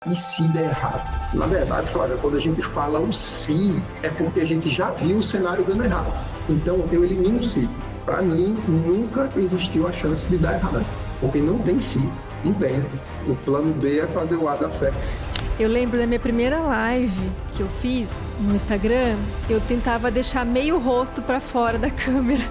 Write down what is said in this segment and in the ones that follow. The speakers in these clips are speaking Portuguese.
E se der errado? Na verdade, Flávia, quando a gente fala o se, é porque a gente já viu o cenário dando errado. Então, eu elimino o se. Para mim, nunca existiu a chance de dar errado. Porque não tem se. Não tem. O plano B é fazer o A dar certo. Eu lembro da minha primeira live que eu fiz no Instagram, eu tentava deixar meio rosto para fora da câmera,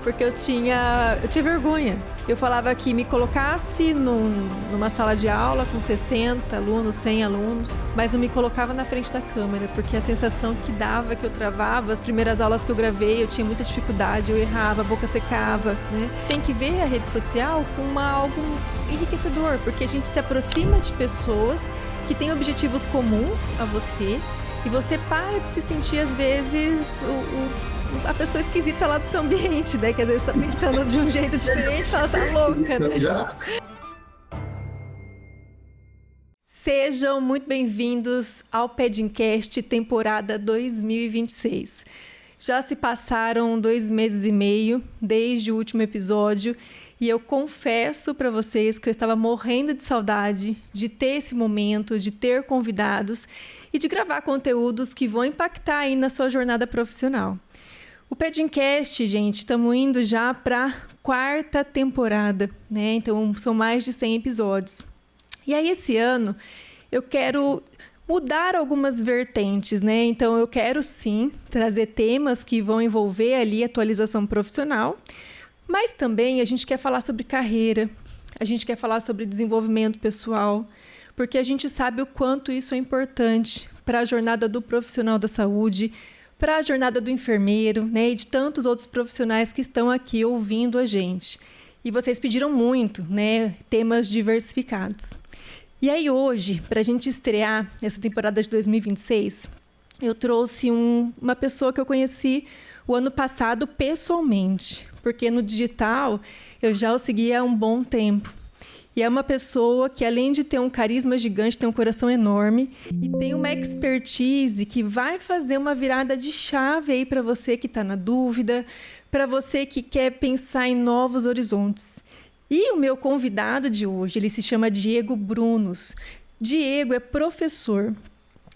porque eu tinha vergonha. Eu falava que me colocasse numa sala de aula com 60 alunos, 100 alunos, mas não me colocava na frente da câmera, porque a sensação que dava, que eu travava, as primeiras aulas que eu gravei, eu tinha muita dificuldade, eu errava, a boca secava, né? Tem que ver a rede social como algo enriquecedor, porque a gente se aproxima de pessoas que têm objetivos comuns a você e você para de se sentir, às vezes, a pessoa esquisita lá do seu ambiente, né? Que às vezes tá pensando de um jeito diferente, fala, tá louca, né? Sejam muito bem-vindos ao Pedincast temporada 2026. Já se passaram 2 meses e meio desde o último episódio e eu confesso para vocês que eu estava morrendo de saudade de ter esse momento, de ter convidados e de gravar conteúdos que vão impactar aí na sua jornada profissional. O Pedincast, gente, estamos indo já para a 4ª temporada, né? Então, são mais de 100 episódios. E aí, esse ano, eu quero mudar algumas vertentes, né? Então, eu quero, sim, trazer temas que vão envolver ali atualização profissional, mas também a gente quer falar sobre carreira, a gente quer falar sobre desenvolvimento pessoal, porque a gente sabe o quanto isso é importante para a jornada do profissional da saúde, para a jornada do enfermeiro, né, e de tantos outros profissionais que estão aqui ouvindo a gente. E vocês pediram muito, né, temas diversificados. E aí hoje, para a gente estrear essa temporada de 2026, eu trouxe uma pessoa que eu conheci o ano passado pessoalmente, porque no digital eu já o seguia há um bom tempo. E é uma pessoa que, além de ter um carisma gigante, tem um coração enorme e tem uma expertise que vai fazer uma virada de chave aí para você que está na dúvida, para você que quer pensar em novos horizontes. E o meu convidado de hoje, ele se chama Diego Brunos. Diego é professor,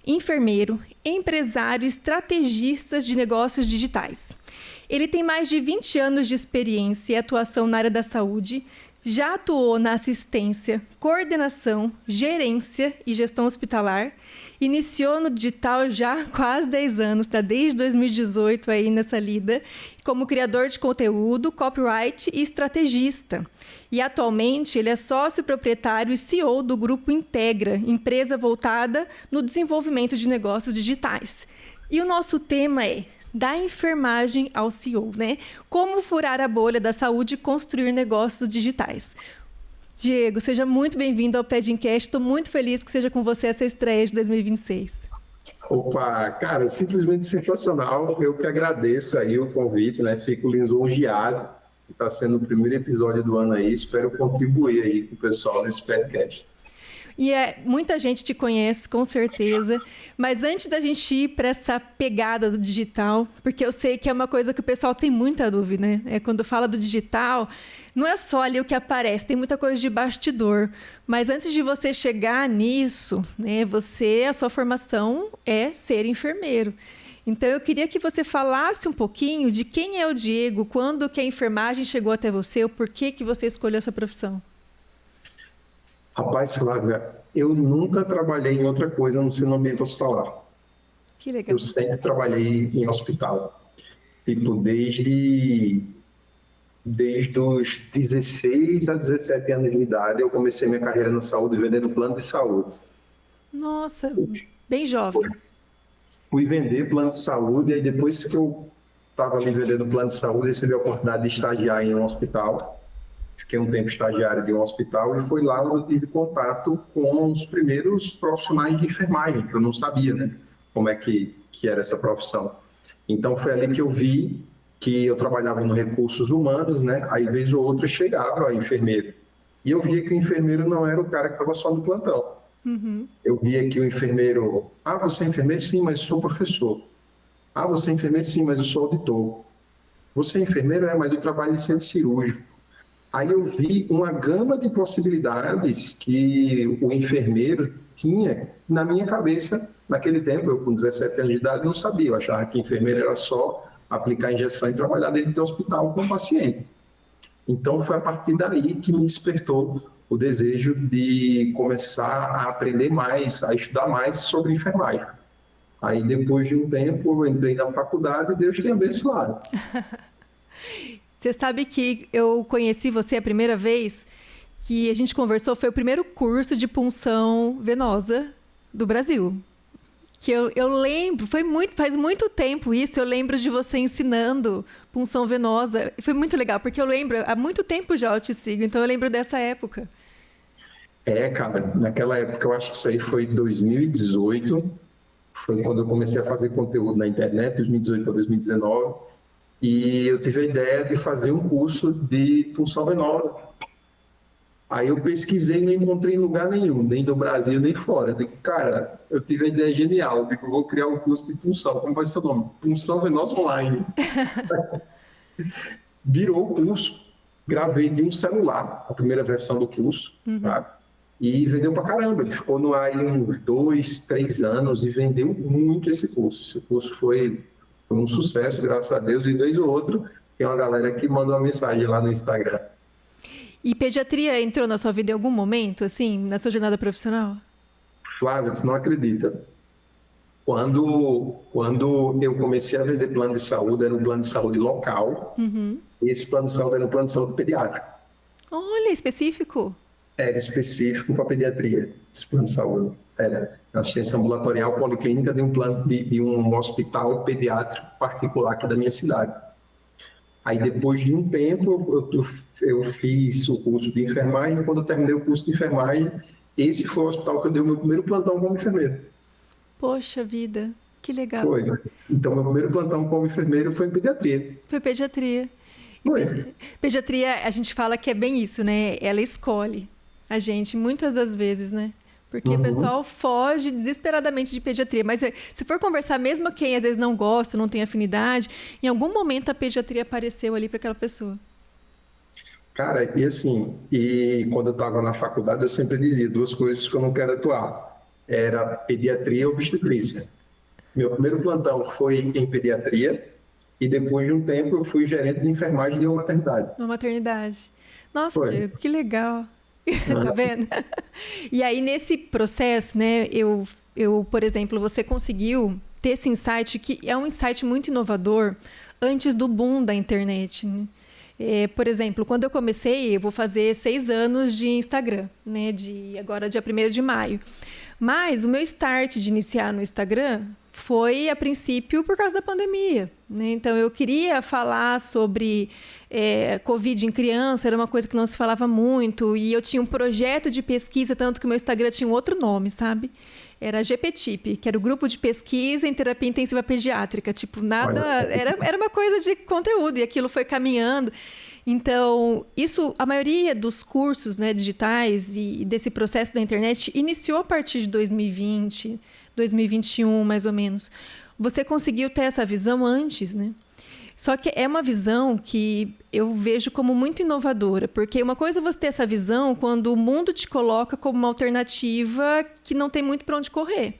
enfermeiro, empresário e estrategista de negócios digitais. Ele tem mais de 20 anos de experiência e atuação na área da saúde. Já atuou na assistência, coordenação, gerência e gestão hospitalar. Iniciou no digital já há quase 10 anos, tá? Desde 2018 aí nessa lida, como criador de conteúdo, copyright e estrategista. E atualmente ele é sócio proprietário e CEO do Grupo Integra, empresa voltada no desenvolvimento de negócios digitais. E o nosso tema é da enfermagem ao CEO, né? Como furar a bolha da saúde e construir negócios digitais. Diego, seja muito bem-vindo ao Pedincast. Estou muito feliz que seja com você essa estreia de 2026. Opa, cara, simplesmente sensacional. Eu que agradeço aí o convite, né? Fico lisonjeado. Está sendo o primeiro episódio do ano aí. Espero contribuir aí com o pessoal nesse podcast. E muita gente te conhece, com certeza. Mas antes da gente ir para essa pegada do digital, porque eu sei que é uma coisa que o pessoal tem muita dúvida, né? Quando fala do digital, não é só ali o que aparece, tem muita coisa de bastidor. Mas antes de você chegar nisso, né, a sua formação é ser enfermeiro. Então, eu queria que você falasse um pouquinho de quem é o Diego, quando que a enfermagem chegou até você, o porquê que você escolheu essa profissão. Rapaz, Flávia, eu nunca trabalhei em outra coisa no ser no ambiente hospitalar. Que legal. Eu sempre trabalhei em hospital. Tipo, desde os 16 a 17 anos de idade, eu comecei minha carreira na saúde vendendo plano de saúde. Nossa, bem jovem. Fui vender plano de saúde, e aí depois que eu estava ali vendendo plano de saúde, recebi a oportunidade de estagiar em um hospital. Fiquei um tempo estagiário de um hospital e foi lá onde eu tive contato com os primeiros profissionais de enfermagem, que eu não sabia, né, como é que era essa profissão. Então, foi ali que eu vi que eu trabalhava no recursos humanos, né, aí vez ou outra chegava o enfermeiro. E eu via que o enfermeiro não era o cara que estava só no plantão. Uhum. Eu via que o enfermeiro, você é enfermeiro? Sim, mas eu sou professor. Você é enfermeiro? Sim, mas eu sou auditor. Você é enfermeiro? Mas eu trabalho em centro cirúrgico. Aí eu vi uma gama de possibilidades que o enfermeiro tinha na minha cabeça. Naquele tempo, eu com 17 anos de idade não sabia, eu achava que enfermeiro era só aplicar injeção e trabalhar dentro do hospital com o paciente. Então foi a partir daí que me despertou o desejo de começar a aprender mais, a estudar mais sobre enfermagem. Aí depois de um tempo eu entrei na faculdade e Deus tem abençoado. Você sabe que eu conheci você a primeira vez que a gente conversou, foi o primeiro curso de punção venosa do Brasil. Que eu lembro, faz muito tempo isso, eu lembro de você ensinando punção venosa. Foi muito legal, porque eu lembro, há muito tempo já eu te sigo, então eu lembro dessa época. Cara, naquela época eu acho que isso aí foi 2018, foi quando eu comecei a fazer conteúdo na internet, 2018 para 2019, e eu tive a ideia de fazer um curso de punção venosa. Aí eu pesquisei e não encontrei em lugar nenhum, nem do Brasil, nem fora. Eu digo, cara, eu tive a ideia genial, eu digo, eu vou criar um curso de punção. Como vai ser o nome? Punção Venosa Online. Virou o curso, gravei de um celular, a primeira versão do curso, tá? E vendeu pra caramba. Ele ficou no ar aí uns 2, 3 anos e vendeu muito esse curso. Esse curso foi um sucesso, graças a Deus, e vez ou outro tem uma galera que manda uma mensagem lá no Instagram. E pediatria entrou na sua vida em algum momento, assim, na sua jornada profissional? Flávio, tu não acredita. Quando eu comecei a vender plano de saúde, era um plano de saúde local. E esse plano de saúde era um plano de saúde pediátrico. Olha, específico. Era específico para pediatria, esse plano de saúde. Era assistência ambulatorial policlínica de um plano de um hospital pediátrico particular aqui da minha cidade. Aí, depois de um tempo, eu fiz o curso de enfermagem. Quando eu terminei o curso de enfermagem, esse foi o hospital que eu dei o meu primeiro plantão como enfermeiro. Poxa vida, que legal. Foi. Então, meu primeiro plantão como enfermeiro foi em pediatria. Foi pediatria. Foi. Pediatria, a gente fala que é bem isso, né? Ela escolhe a gente, muitas das vezes, né? Porque o pessoal foge desesperadamente de pediatria. Mas se for conversar, mesmo quem às vezes não gosta, não tem afinidade, em algum momento a pediatria apareceu ali para aquela pessoa. Cara, e assim, quando eu estava na faculdade, eu sempre dizia 2 coisas que eu não quero atuar. Era pediatria e obstetrícia. Meu primeiro plantão foi em pediatria e depois de um tempo eu fui gerente de enfermagem de uma maternidade. Uma maternidade. Nossa, Foi. Diego, que legal. Tá vendo? E aí, nesse processo, né, por exemplo, você conseguiu ter esse insight, que é um insight muito inovador, antes do boom da internet, né? Por exemplo, quando eu comecei, eu vou fazer 6 anos de Instagram, né, agora dia 1º de maio. Mas o meu start de iniciar no Instagram foi, a princípio, por causa da pandemia, né? Então, eu queria falar sobre Covid em criança, era uma coisa que não se falava muito, e eu tinha um projeto de pesquisa, tanto que o meu Instagram tinha um outro nome, sabe? Era GPTIP, que era o Grupo de Pesquisa em Terapia Intensiva Pediátrica. Tipo, nada... Era uma coisa de conteúdo, e aquilo foi caminhando. Então, a maioria dos cursos, né, digitais e desse processo da internet iniciou a partir de 2020, 2021, mais ou menos. Você conseguiu ter essa visão antes, né? Só que é uma visão que eu vejo como muito inovadora, porque uma coisa é você ter essa visão quando o mundo te coloca como uma alternativa que não tem muito para onde correr.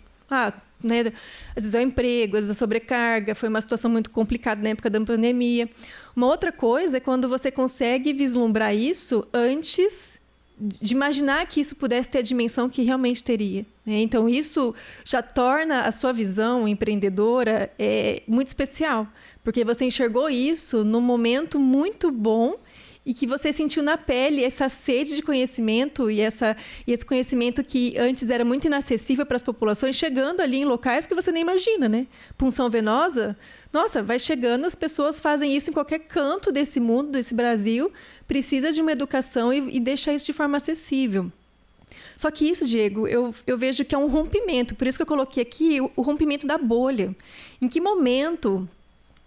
Né? Às vezes é o emprego, às vezes a sobrecarga, foi uma situação muito complicada na época da pandemia. Uma outra coisa é quando você consegue vislumbrar isso antes de imaginar que isso pudesse ter a dimensão que realmente teria, né? Então, isso já torna a sua visão empreendedora muito especial, porque você enxergou isso num momento muito bom e que você sentiu na pele essa sede de conhecimento e esse conhecimento que antes era muito inacessível para as populações, chegando ali em locais que você nem imagina, né? Punção venosa, nossa, vai chegando, as pessoas fazem isso em qualquer canto desse mundo, desse Brasil, precisa de uma educação e deixar isso de forma acessível. Só que isso, Diego, eu vejo que é um rompimento, por isso que eu coloquei aqui o rompimento da bolha. Em que momento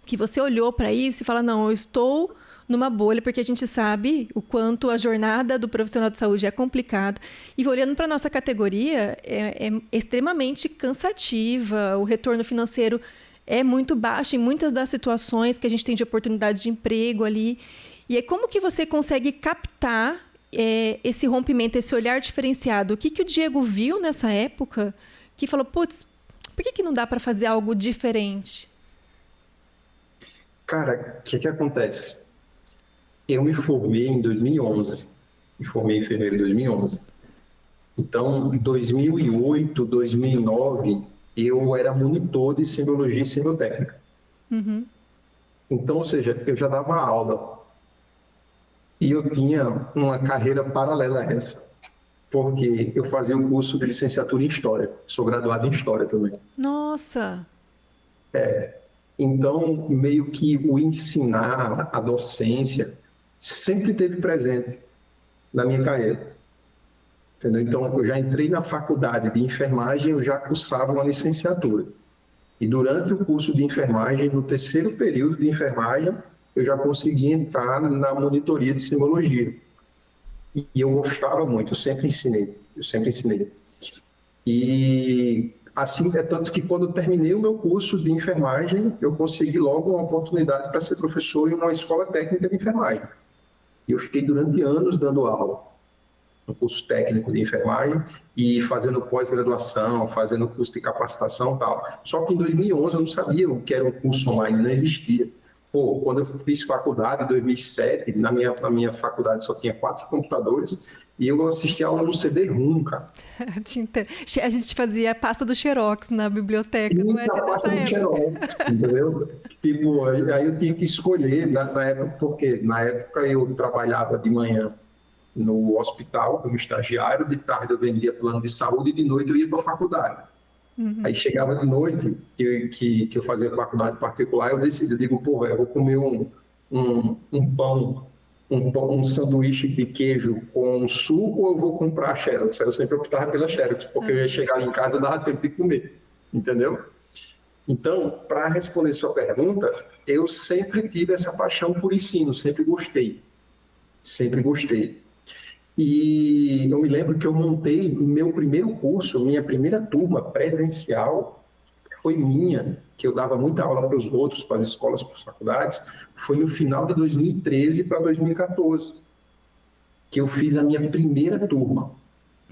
que você olhou para isso e fala, não, eu estou numa bolha, porque a gente sabe o quanto a jornada do profissional de saúde é complicada. E olhando para a nossa categoria, é extremamente cansativa, o retorno financeiro é muito baixo em muitas das situações que a gente tem de oportunidade de emprego ali. E aí, como que você consegue captar esse rompimento, esse olhar diferenciado? O que o Diego viu nessa época que falou, putz, por que não dá para fazer algo diferente? Cara, o que acontece? Eu me formei em 2011, me formei em fevereiro de 2011. Então, em 2008, 2009, eu era monitor de semiologia e semiotécnica. Uhum. Então, ou seja, eu já dava aula e eu tinha uma carreira paralela a essa, porque eu fazia um curso de licenciatura em História, sou graduado em História também. Nossa! Então, meio que o ensinar, a docência, sempre esteve presente na minha carreira. Entendeu? Então, eu já entrei na faculdade de enfermagem, eu já cursava uma licenciatura. E durante o curso de enfermagem, no terceiro período de enfermagem, eu já consegui entrar na monitoria de semiologia. E eu gostava muito, eu sempre ensinei. E assim, é tanto que quando eu terminei o meu curso de enfermagem, eu consegui logo uma oportunidade para ser professor em uma escola técnica de enfermagem. E eu fiquei durante anos dando aula no curso técnico de enfermagem e fazendo pós-graduação, fazendo curso de capacitação e tal. Só que em 2011 eu não sabia o que era um curso online, não existia. Pô, quando eu fiz faculdade, em 2007, na minha faculdade só tinha 4 computadores e eu assistia aula no CD-ROM, cara. A gente fazia a pasta do Xerox na biblioteca, não é dessa época. Xerox, entendeu? Tipo, aí eu tinha que escolher na época, porque na época eu trabalhava de manhã no hospital como estagiário, de tarde eu vendia plano de saúde e de noite eu ia para a faculdade. Uhum. Aí chegava de noite, que eu fazia faculdade particular, eu decidi, eu digo, pô, eu vou comer um pão, um sanduíche de queijo com suco ou eu vou comprar Xerox? Eu sempre optava pela Xerox, porque eu ia chegar em casa e dava tempo de comer, entendeu? Então, para responder sua pergunta, eu sempre tive essa paixão por ensino, sempre gostei. E eu me lembro que eu montei meu primeiro curso, minha primeira turma presencial, foi minha, que eu dava muita aula para os outros, para as escolas, para as faculdades, foi no final de 2013 para 2014, que eu fiz a minha primeira turma.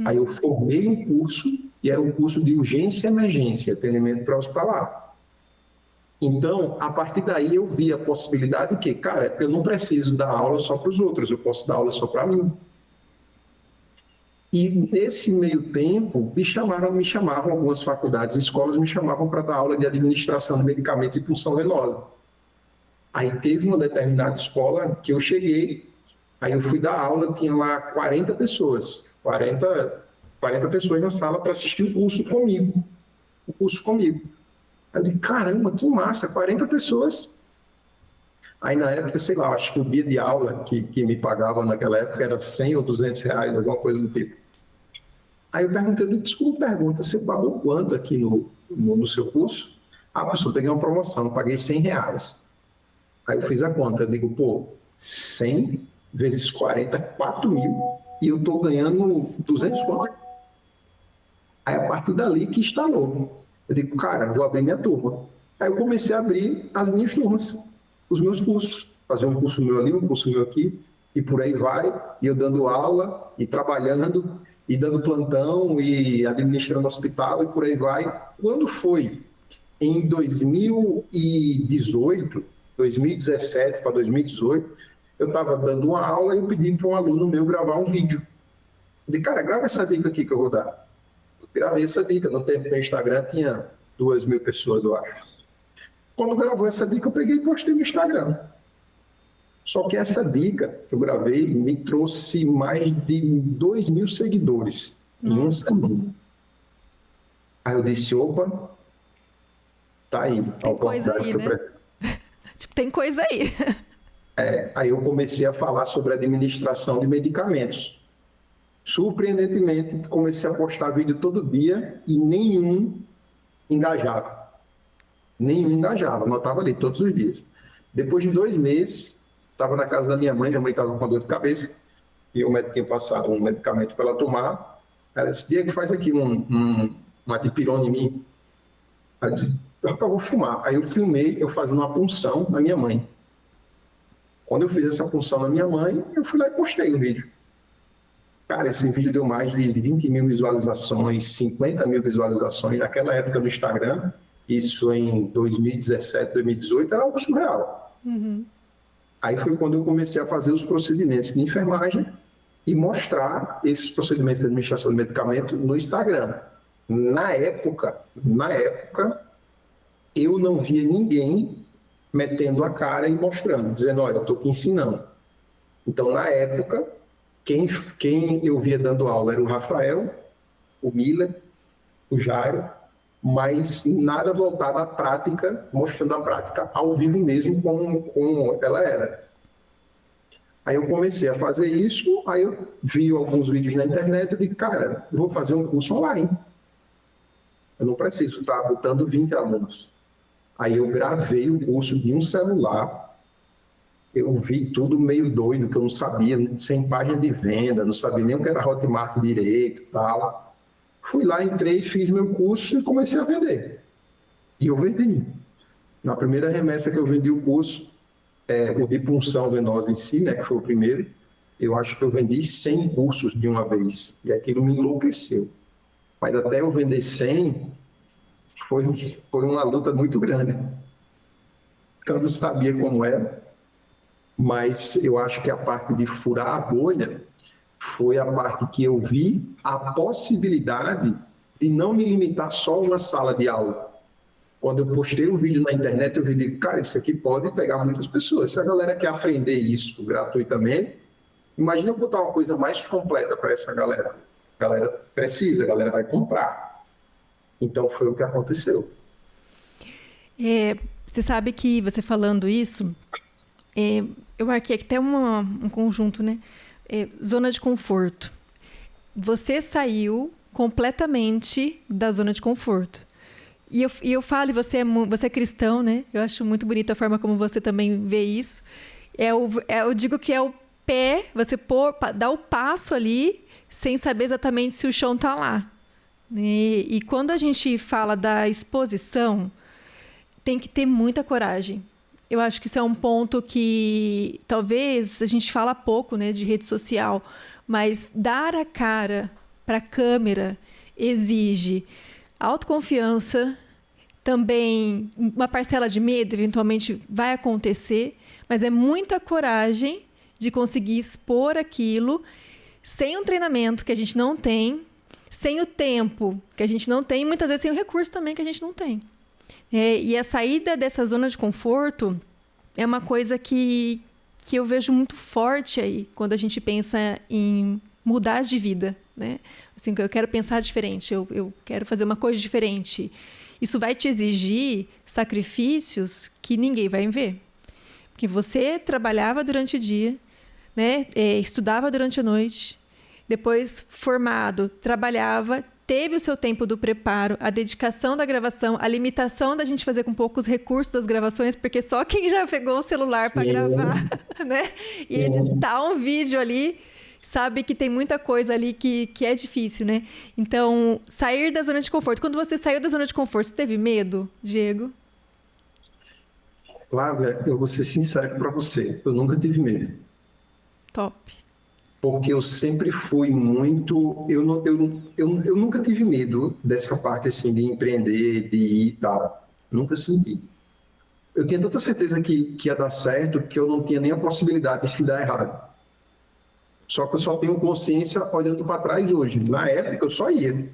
Aí eu formei um curso, e era um curso de urgência e emergência, atendimento pré-hospitalar. Então, a partir daí eu vi a possibilidade que, cara, eu não preciso dar aula só para os outros, eu posso dar aula só para mim. E nesse meio tempo, me chamavam algumas faculdades e escolas me chamavam para dar aula de administração de medicamentos e punção venosa. Aí teve uma determinada escola que eu cheguei, aí eu fui dar aula, tinha lá 40 pessoas, 40 pessoas na sala para assistir o curso comigo. Aí eu disse, caramba, que massa, 40 pessoas. Aí na época, sei lá, acho que o dia de aula que me pagavam naquela época era 100 ou 200 reais, alguma coisa do tipo. Aí eu perguntei, desculpa, você pagou quanto aqui no seu curso? Ah, professor, peguei uma promoção, paguei 100 reais. Aí eu fiz a conta, eu digo, pô, 100 vezes 40, 4 mil, e eu estou ganhando 200 conto. Aí a partir dali que instalou. Eu digo, cara, eu vou abrir minha turma. Aí eu comecei a abrir as minhas turmas, os meus cursos. Fazer um curso meu ali, um curso meu aqui, e por aí vai. E eu dando aula, e trabalhando, e dando plantão, e administrando hospital, e por aí vai. Quando foi em 2018, 2017 para 2018, eu estava dando uma aula e eu pedi para um aluno meu gravar um vídeo. Eu disse, cara, grava essa dica aqui que eu vou dar. Eu gravei essa dica, no tempo do Instagram tinha 2.000 pessoas, eu acho. Quando gravou essa dica, eu peguei e postei no Instagram. Só que essa dica que eu gravei me trouxe mais de 2.000 seguidores em um segundo. Aí eu disse, opa, tá aí. Tem coisa aí, né? Tipo, tem coisa aí. Aí eu comecei a falar sobre administração de medicamentos. Surpreendentemente, comecei a postar vídeo todo dia e nenhum engajava. Eu estava ali todos os dias. Depois de 2 meses, estava na casa da minha mãe estava com dor de cabeça, e o médico tinha passado um medicamento para ela tomar. Ela disse, Diego, faz aqui uma dipirona em mim. Aí eu disse, eu vou fumar. Aí eu filmei, eu fazendo uma punção na minha mãe. Quando eu fiz essa função na minha mãe, eu fui lá e postei o vídeo. Cara, esse vídeo deu mais de 20 mil visualizações, 50 mil visualizações. Naquela época no Instagram, isso em 2017, 2018, era algo surreal. Aí foi quando eu comecei a fazer os procedimentos de enfermagem e mostrar esses procedimentos de administração de medicamento no Instagram. Na época, eu não via ninguém metendo a cara e mostrando, dizendo, olha, eu estou te ensinando. Então, na época, quem eu via dando aula era o Rafael, o Miller, o Jairo, mas nada voltado à prática, mostrando a prática ao vivo mesmo, como ela era. Aí eu comecei a fazer isso, aí eu vi alguns vídeos na internet e disse, cara, vou fazer um curso online. Eu não preciso estar botando 20 alunos. Aí eu gravei o curso de um celular, eu vi tudo meio doido, que eu não sabia, sem página de venda, não sabia nem o que era Hotmart direito e tal. Fui lá, entrei, fiz meu curso e comecei a vender. E eu vendi. Na primeira remessa que eu vendi o curso, o de punção venosa em si, né, que foi o primeiro, eu acho que eu vendi 100 cursos de uma vez. E aquilo me enlouqueceu. Mas até eu vender 100, foi uma luta muito grande. Eu não sabia como era, mas eu acho que a parte de furar a bolha foi a parte que eu vi a possibilidade de não me limitar só a uma sala de aula. Quando eu postei um vídeo na internet, eu vi, cara, isso aqui pode pegar muitas pessoas. Se a galera quer aprender isso gratuitamente, imagina eu botar uma coisa mais completa para essa galera. A galera precisa, a galera vai comprar. Então, foi o que aconteceu. Você sabe que, você falando isso, eu marquei até um conjunto, né? Zona de conforto. Você saiu completamente da zona de conforto. E eu falo, você é cristão, né? Eu acho muito bonita a forma como você também vê isso. Eu digo que é o pé, você dá o passo ali, sem saber exatamente se o chão está lá. E quando a gente fala da exposição, tem que ter muita coragem. Eu acho que isso é um ponto que talvez a gente fala pouco, né, de rede social, mas dar a cara para a câmera exige autoconfiança, também uma parcela de medo, eventualmente vai acontecer, mas é muita coragem de conseguir expor aquilo sem um treinamento que a gente não tem, sem o tempo que a gente não tem, e muitas vezes sem o recurso também que a gente não tem. E a saída dessa zona de conforto é uma coisa que eu vejo muito forte aí, quando a gente pensa em mudar de vida, né? Assim, eu quero pensar diferente, eu quero fazer uma coisa diferente. Isso vai te exigir sacrifícios que ninguém vai ver. Porque você trabalhava durante o dia, né? Estudava durante a noite, depois formado, trabalhava, teve o seu tempo do preparo, a dedicação da gravação, a limitação da gente fazer com poucos recursos das gravações, porque só quem já pegou o celular para gravar, né? E editar um vídeo ali, sabe que tem muita coisa ali que é difícil, né? Então, sair da zona de conforto. Quando você saiu da zona de conforto, você teve medo, Diego? Flávia, eu vou ser sincero para você, eu nunca tive medo. Top. Porque eu sempre fui muito... Eu nunca tive medo dessa parte assim, de empreender, de ir e tal. Nunca senti. Eu tinha tanta certeza que ia dar certo que eu não tinha nem a possibilidade de se dar errado. Só que eu só tenho consciência olhando para trás hoje. Na época eu só ia.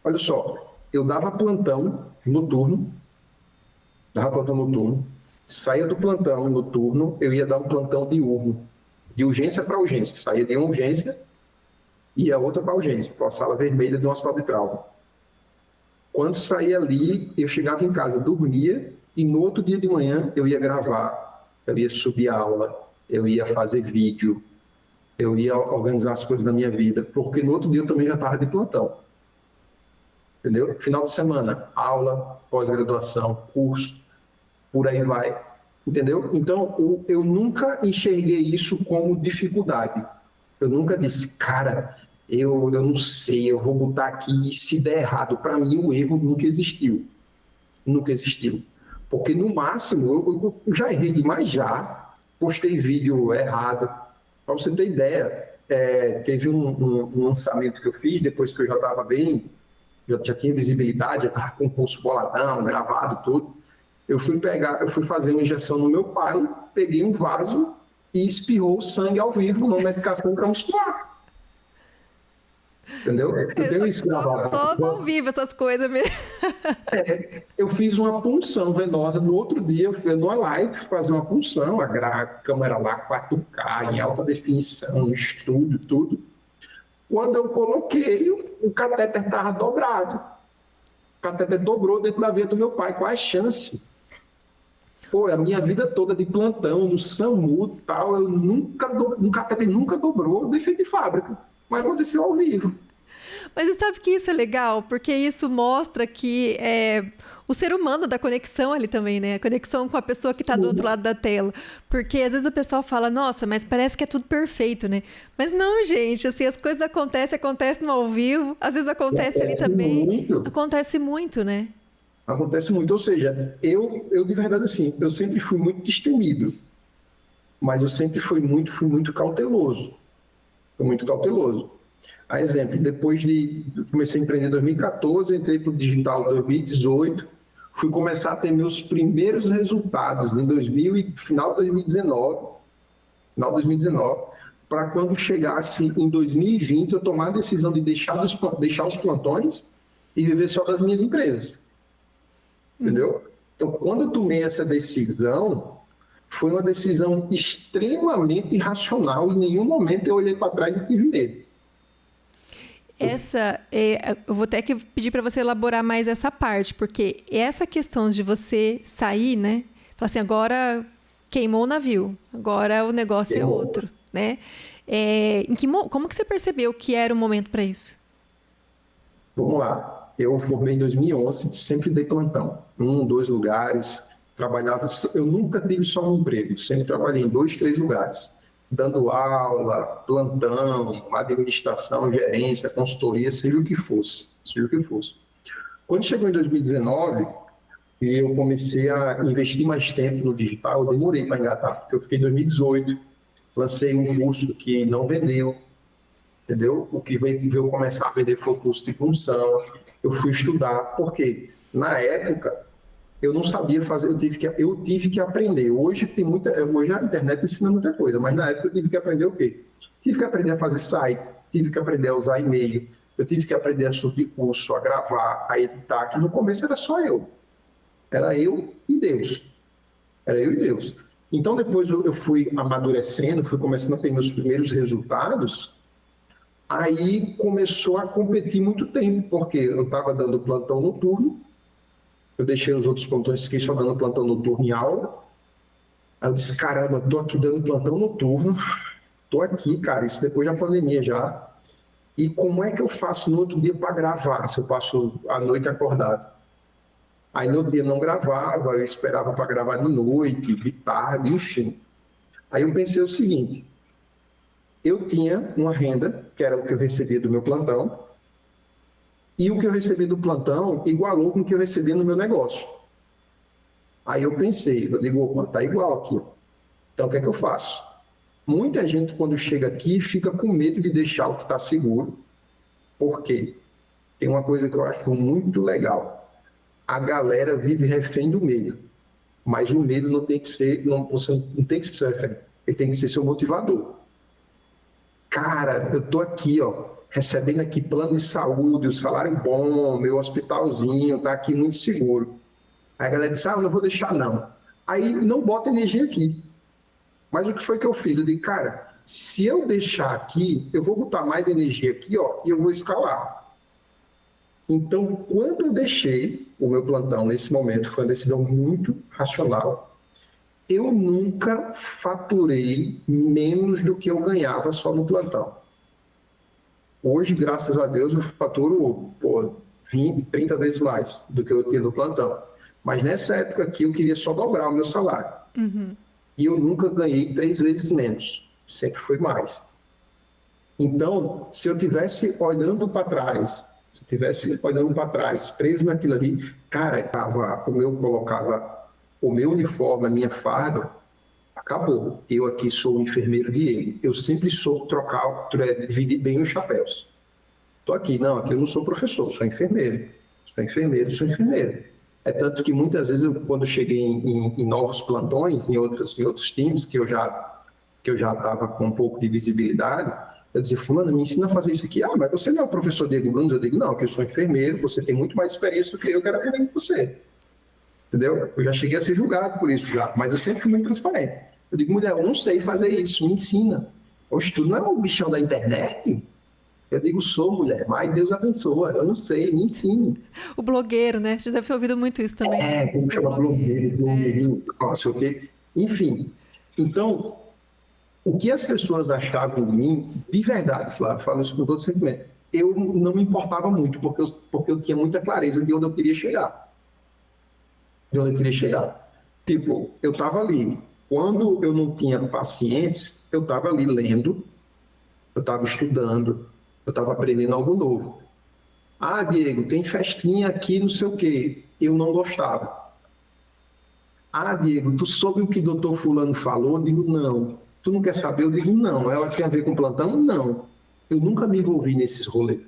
Olha só, eu dava plantão noturno, saía do plantão noturno, eu ia dar um plantão diurno, de urgência para urgência. Saía de uma urgência e ia outra para urgência, para a sala vermelha de um hospital de trauma. Quando saía ali, eu chegava em casa, dormia, e no outro dia de manhã eu ia gravar, eu ia subir a aula, eu ia fazer vídeo, eu ia organizar as coisas da minha vida, porque no outro dia eu também já estava de plantão. Entendeu? Final de semana, aula, pós-graduação, curso, por aí vai. Entendeu? Então, eu nunca enxerguei isso como dificuldade. Eu nunca disse, cara, eu não sei, eu vou botar aqui e se der errado. Para mim, o erro nunca existiu. Nunca existiu. Porque no máximo, eu já errei demais já, postei vídeo errado. Para você ter ideia, teve um lançamento que eu fiz, depois que eu já estava bem, já tinha visibilidade, já estava com o pulso boladão, gravado, tudo. Eu fui fazer uma injeção no meu pai, peguei um vaso e espirrou sangue ao vivo numa medicação intramuscular. Entendeu? Eu tenho isso gravado. Só não vivo essas coisas mesmo. Eu fiz uma punção venosa no outro dia, eu fui numa live fazer uma punção, a câmera lá 4K, em alta definição, estúdio, tudo. Quando eu coloquei, o catéter estava dobrado. O catéter dobrou dentro da veia do meu pai. Qual a chance? Pô, a minha vida toda de plantão, no SAMU e tal, o catéter nunca dobrou, defeito de fábrica. Mas aconteceu ao vivo. Mas você sabe que isso é legal? Porque isso mostra que o ser humano da conexão ali também, né? A conexão com a pessoa que está do outro lado da tela. Porque às vezes o pessoal fala, nossa, mas parece que é tudo perfeito, né? Mas não, gente, assim, as coisas acontecem no ao vivo, às vezes acontece ali também. Muito. Acontece muito, né? Acontece muito. Ou seja, eu de verdade, assim, eu sempre fui muito destemido. Mas eu sempre fui muito cauteloso. Fui muito cauteloso. A exemplo, comecei a empreender em 2014, entrei para o digital em 2018, fui começar a ter meus primeiros resultados em final de 2019, para quando chegasse em 2020 eu tomar a decisão de deixar os plantões e viver só das minhas empresas. Entendeu? Então, quando eu tomei essa decisão, foi uma decisão extremamente irracional. Em nenhum momento eu olhei para trás e tive medo. Eu vou ter que pedir para você elaborar mais essa parte, porque essa questão de você sair, né? Falar assim, agora queimou o navio, agora o negócio é outro, né? Como que você percebeu que era o momento para isso? Vamos lá. Eu formei em 2011, sempre dei plantão. 2 lugares, trabalhava... Eu nunca tive só um emprego, sempre trabalhei em 2, 3 lugares. Dando aula, plantão, administração, gerência, consultoria, seja o que fosse. Quando chegou em 2019, e eu comecei a investir mais tempo no digital, eu demorei para engatar, porque eu fiquei em 2018, lancei um curso que não vendeu, entendeu? O que veio começar a vender foi o curso de punção. Eu fui estudar, porque na época eu não sabia fazer, eu tive que aprender. Hoje a internet ensina muita coisa, mas na época eu tive que aprender o quê? Tive que aprender a fazer site, tive que aprender a usar e-mail, eu tive que aprender a subir curso, a gravar, a editar, que no começo era só eu. Era eu e Deus. Então depois eu fui amadurecendo, fui começando a ter meus primeiros resultados, aí começou a competir muito tempo, porque eu estava dando plantão noturno, eu deixei os outros plantões, fiquei só dando plantão noturno em aula. Aí eu disse, caramba, tô aqui dando plantão noturno, tô aqui, cara, isso depois da pandemia já. E como é que eu faço no outro dia para gravar, se eu passo a noite acordado? Aí no outro dia não gravava, eu esperava para gravar de noite, de tarde, enfim. Aí eu pensei o seguinte, eu tinha uma renda, que era o que eu recebia do meu plantão, e o que eu recebi do plantão igualou com o que eu recebia no meu negócio. Aí eu pensei, eu digo, opa, tá igual aqui. Então o que é que eu faço? Muita gente quando chega aqui fica com medo de deixar o que está seguro. Por quê? Tem uma coisa que eu acho muito legal. A galera vive refém do medo. Mas o medo não tem que ser, você não tem que ser seu refém. Ele tem que ser seu motivador. Cara, eu tô aqui, ó, recebendo aqui plano de saúde, o salário bom, meu hospitalzinho, tá aqui muito seguro. Aí a galera disse, eu não vou deixar não. Aí não bota energia aqui. Mas o que foi que eu fiz? Eu digo, cara, se eu deixar aqui, eu vou botar mais energia aqui, ó, e eu vou escalar. Então, quando eu deixei o meu plantão nesse momento, foi uma decisão muito racional, eu nunca faturei menos do que eu ganhava só no plantão. Hoje, graças a Deus, eu faturo 20, 30 vezes mais do que eu tinha no plantão. Mas nessa época aqui, eu queria só dobrar o meu salário. Uhum. E eu nunca ganhei 3 vezes menos. Sempre foi mais. Então, se eu estivesse olhando para trás, preso naquilo ali, cara, eu colocava o meu uniforme, a minha farda, acabou. Eu aqui sou o enfermeiro Diego. Eu sempre soube dividir bem os chapéus. Estou aqui, não, aqui eu não sou professor, sou enfermeiro. Sou enfermeiro, sou enfermeiro. É tanto que muitas vezes, quando eu cheguei em novos plantões, em outros times, que eu já estava com um pouco de visibilidade, eu dizia, fulano, me ensina a fazer isso aqui. Ah, mas você não é o professor Diego Nunes? Eu digo, não, que eu sou enfermeiro, você tem muito mais experiência do que eu quero aprender com você. Entendeu? Eu já cheguei a ser julgado por isso já, mas eu sempre fui muito transparente. Eu digo, mulher, eu não sei fazer isso, me ensina. Oxe, tu não é um bichão da internet? Eu digo, sou mulher, mas Deus abençoa, eu não sei, me ensine. O blogueiro, né? Você deve ter ouvido muito isso também. Como chama blogueirinho, não sei o quê. Enfim, então, o que as pessoas achavam de mim, de verdade, Flávio, falo isso com todo sentimento, eu não me importava muito, porque eu tinha muita clareza de onde eu queria chegar. Tipo, eu estava ali. Quando eu não tinha pacientes, eu estava ali lendo, eu estava estudando, eu estava aprendendo algo novo. Ah, Diego, tem festinha aqui, não sei o quê. Eu não gostava. Ah, Diego, tu soube o que o doutor fulano falou? Eu digo, não. Tu não quer saber? Eu digo, não. Ela tem a ver com plantão? Não. Eu nunca me envolvi nesses rolês.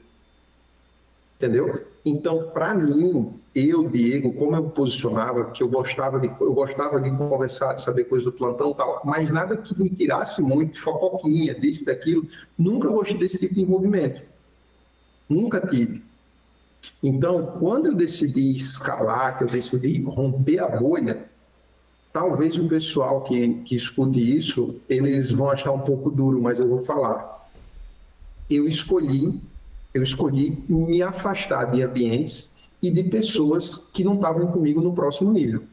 Entendeu? Então, para mim, eu, Diego, como eu me posicionava, que eu gostava de conversar, de saber coisas do plantão e tal, mas nada que me tirasse muito, fofoquinha, disso, daquilo, nunca gostei desse tipo de envolvimento. Nunca tive. Então, quando eu decidi escalar, que eu decidi romper a bolha, talvez o pessoal que escute isso, eles vão achar um pouco duro, mas eu vou falar. Eu escolhi me afastar de ambientes e de pessoas que não estavam comigo no próximo nível.